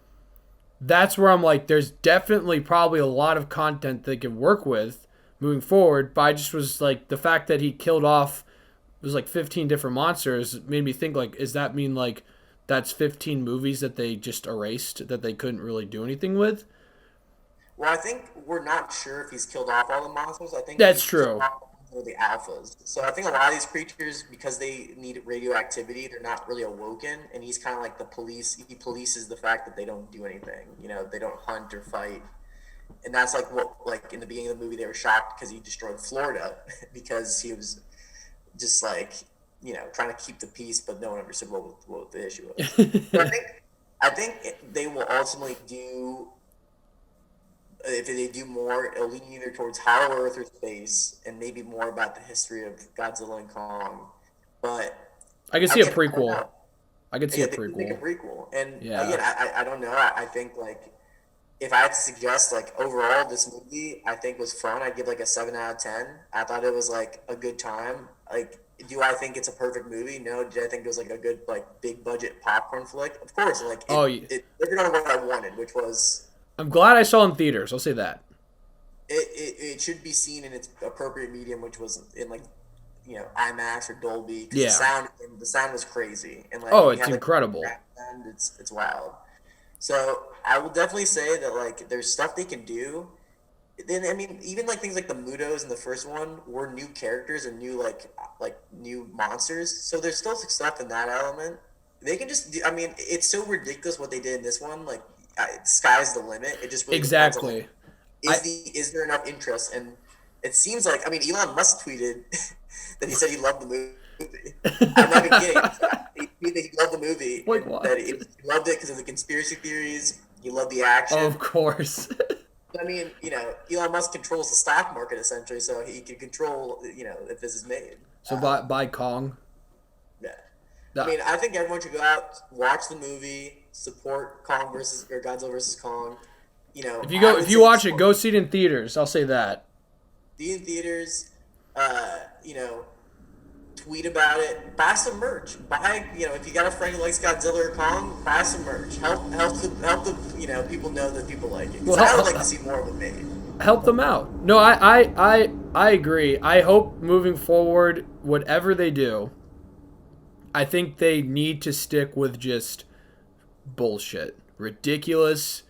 that's where I'm like, there's definitely probably a lot of content they can work with moving forward. But I just was like, the fact that he killed off was like 15 different monsters made me think like, does that mean like that's 15 movies that they just erased that they couldn't really do anything with? Well, I think we're not sure if he's killed off all the monsters. I think That's he's killed true. off the alphas. So I think a lot of these creatures, because they need radioactivity, they're not really awoken. And he's kind of like the police. He polices the fact that they don't do anything. They don't hunt or fight. And that's like what, like in the beginning of the movie, they were shocked because he destroyed Florida because he was just like, trying to keep the peace, but no one understood what the issue was. But I think they will ultimately do, if they do more, it'll lean either towards Hollow Earth or space, and maybe more about the history of Godzilla and Kong. But I can see a again, I don't prequel. know. I could see Yeah, a they could make a prequel. prequel, and Yeah. again, I don't know. I think like if I had to suggest like overall this movie, I think was fun. I'd give like a 7 out of 10. I thought it was like a good time. Like, do I think it's a perfect movie? No. Did I think it was like a good like big budget popcorn flick? Of course. Like Oh, it delivered on what I wanted, which was I'm glad I saw it in theaters. I'll say that. it should be seen in its appropriate medium, which was in like IMAX or Dolby, because the Yeah. sound was crazy, and like Oh, when you it's have like incredible. back sound, it's wild. So I will definitely say that like there's stuff they can do. Then I mean even like things like the Mudos in the first one were new characters and new like new monsters. So there's still stuff in that element. They can just I mean it's so ridiculous what they did in this one. Like sky's the limit. It just really depends on like Exactly. I is there enough interest? And it seems like I mean Elon Musk tweeted that he said he loved the movie. I'm not even kidding. He tweeted that he loved the movie like and that what? he loved it because of the conspiracy theories. He loved the action. Of course. I mean, Elon Musk controls the stock market essentially, so he can control, if this is made. So by Kong. Yeah. I That, mean, I think everyone should go out, watch the movie, support Kong versus or Godzilla versus Kong. I if would you say watch it, support go see it in theaters. I'll say that. the in theaters. Uh, you know, tweet about it. Buy some merch. If you got a friend who likes Godzilla or Kong, buy some merch. Help the people know that people like it. Well, Because I would like to see more of it made. help them out. No, I agree. I hope moving forward, whatever they do, I think they need to stick with just bullshit, ridiculous,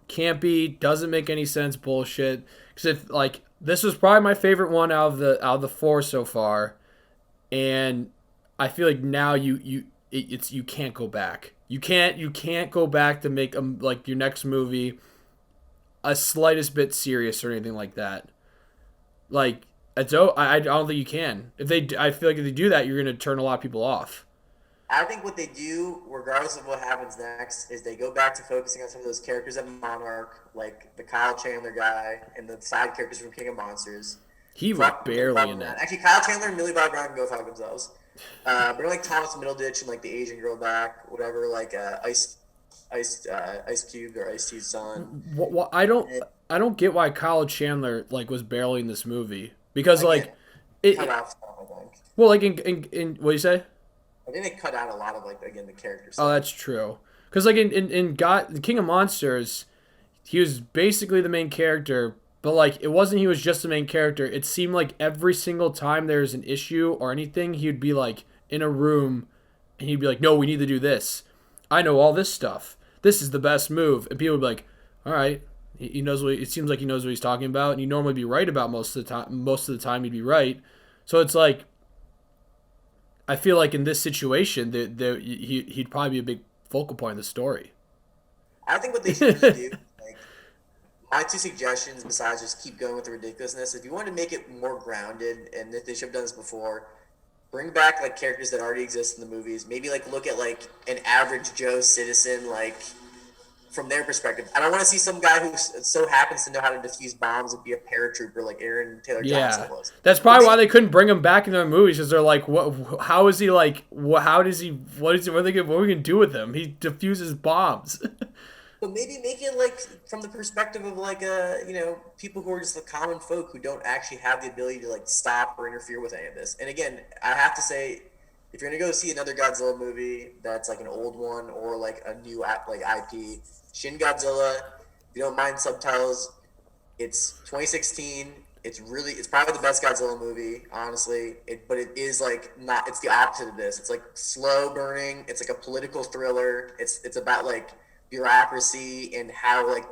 campy, doesn't make any sense bullshit. Because if like this was probably my favorite one out of the four so far, and I feel like now it's you can't go back. You can't go back to make like your next movie a slightest bit serious or anything like that. Like I don't think you can. I feel like if they do that, you're gonna turn a lot of people off. I think what they do, regardless of what happens next, is they go back to focusing on some of those characters at Monarch, like the Kyle Chandler guy and the side characters from King of Monsters. He was Fuck Millie barely Bobby in Brown. it. Actually, Kyle Chandler and Millie Bobby Brown can go fuck themselves. But like Thomas Middleditch and like the Asian girl back, whatever, like Ice Cube or Ice T's son. What And I don't get why Kyle Chandler like was barely in this movie because again, like cut it off stuff. I think. well like in what do you say? I think they cut out a lot of like again the character Oh, stuff. that's true. Because like in God the King of Monsters, he was basically the main character, but like it wasn't he was just the main character. It seemed like every single time there's an issue or anything, he'd be like in a room and he'd be like, "No, we need to do this. I know all this stuff. This is the best move." And people would be like, "All right." He knows what it seems like he knows what he's talking about, and he'd normally be right about most of the time. Most of the time, he'd be right. So it's like I feel like in this situation, he'd probably be a big focal point of the story. I think what they should really do, like my two suggestions, besides just keep going with the ridiculousness, if you want to make it more grounded, and they should have done this before, bring back like characters that already exist in the movies. Maybe like look at like an average Joe citizen, like from their perspective. I don't want to see some guy who so happens to know how to defuse bombs and be a paratrooper like Aaron Taylor Johnson Yeah, was. that's But probably why they couldn't bring him back in their movies because they're like, what? How is he like? How does he? What is? What are they? What are we gonna do with him? He diffuses bombs. maybe make it like from the perspective of like people who are just the common folk who don't actually have the ability to like stop or interfere with any of this. And again, I have to say, if you're gonna go see another Godzilla movie that's like an old one or like a new like IP, Shin Godzilla. If you don't mind subtitles, it's 2016. It's probably the best Godzilla movie, honestly. But it is like not. It's the opposite of this. It's like slow burning. It's like a political thriller. It's about like bureaucracy and how like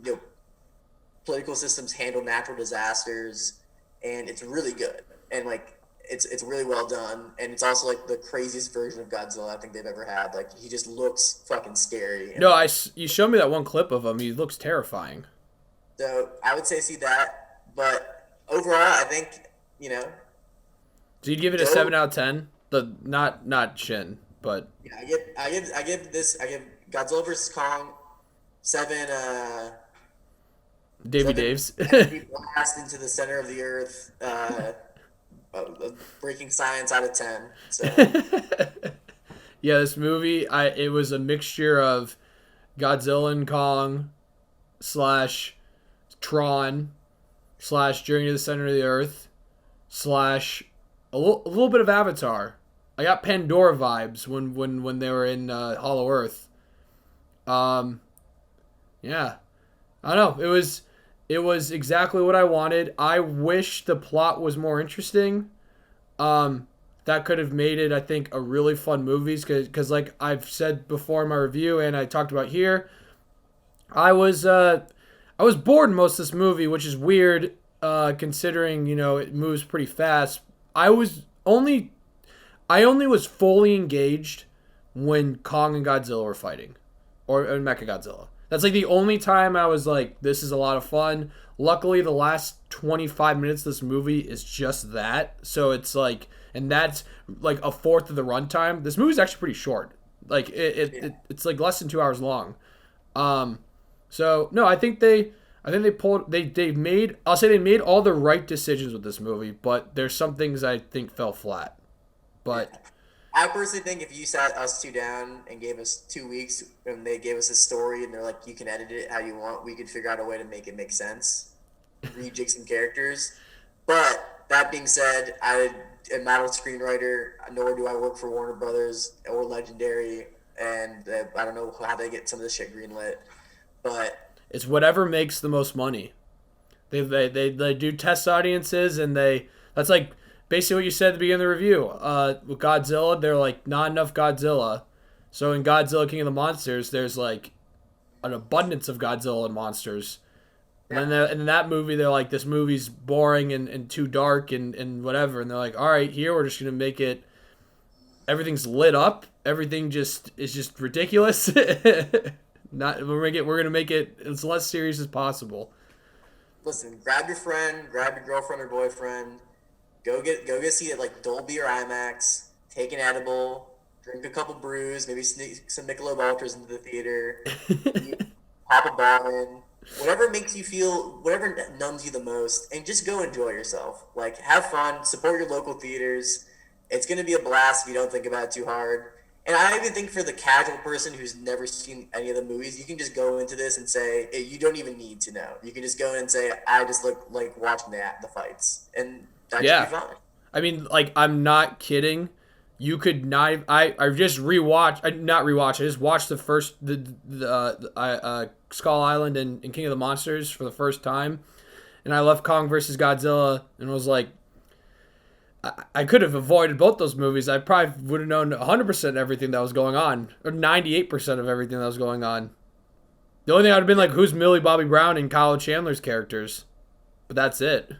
you know political systems handle natural disasters, and it's really good. And like it's really well done, and it's also like the craziest version of Godzilla I think they've ever had. Like he just looks fucking scary. And No, you showed me that one clip of him. He looks terrifying. so I would say see that. But overall, I think you know So you'd give it a go. 7 out of 10. The not Shin, but Yeah, I give Godzilla versus Kong seven Davy seven Daves. energy blast into the center of the earth. Breaking science out of 10. So Yeah, this movie, it was a mixture of Godzilla and Kong slash Tron slash Journey to the Center of the Earth slash a little bit of Avatar. I got Pandora vibes when they were in Hollow Earth. Um, yeah, I don't know. It was exactly what I wanted. I wish the plot was more interesting. That could have made it, I think, a really fun movie. Because like I've said before in my review, and I talked about here, I was bored most of this movie, which is weird, considering it moves pretty fast. I only was fully engaged when Kong and Godzilla were fighting, or Mechagodzilla. That's like the only time I was like, this is a lot of fun. Luckily, the last 25 minutes of this movie is just that. So it's like, and that's like a fourth of the runtime. This movie's actually pretty short. Like it's like less than 2 hours long. So no, I think they pulled, they made, I'll say they made all the right decisions with this movie, but there's some things I think fell flat. yeah. But I personally think if you sat us two down and gave us 2 weeks and they gave us a story and they're like, you can edit it how you want, we could figure out a way to make it make sense, rejig some characters. But that being said, I am not a screenwriter, nor do I work for Warner Brothers or Legendary, and I don't know how they get some of this shit greenlit. But it's whatever makes the most money. They do test audiences, and that's like basically what you said at the beginning of the review. With Godzilla, they're like, not enough Godzilla. So in Godzilla King of the Monsters, there's like an abundance of Godzilla and monsters. And then in that movie, they're like, this movie's boring and too dark and whatever. And they're like, all right, here we're just gonna make it. Everything's lit up. Everything just is just ridiculous. Not we're gonna make it as less serious as possible. listen, grab your friend, grab your girlfriend or boyfriend, go get see it like Dolby or IMAX, take an edible, drink a couple brews, maybe sneak some Michelob Ultras into the theater, pop a ball in, whatever makes you feel, whatever numbs you the most, and just go enjoy yourself. Like have fun, support your local theaters. It's gonna be a blast if you don't think about it too hard. And I even think for the casual person who's never seen any of the movies, you can just go into this and say you don't even need to know. You can just go in and say, I just look like watching the fights, and that should Yeah. be fine. I mean, like, I'm not kidding. You could not. I just rewatched. I not rewatched. I just watched the Skull Island and King of the Monsters for the first time, and I left Kong versus Godzilla and was like, I could have avoided both those movies. I probably would have known 100% everything that was going on, or 98% of everything that was going on. The only thing I would have been like, who's Millie Bobby Brown and Kyle Chandler's characters? But that's it.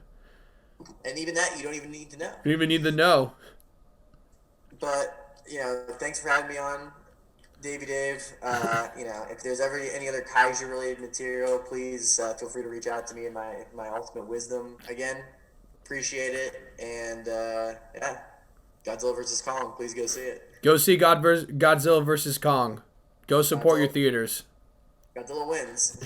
And even that, you don't even need to know. You don't even need to know. But thanks for having me on, Davey Dave. If there's ever any other kaiju related material, please feel free to reach out to me in my ultimate wisdom. Again, appreciate it. And yeah, Godzilla versus Kong. Please go see it. Go see Godzilla versus Kong. Go support your theaters. Godzilla wins.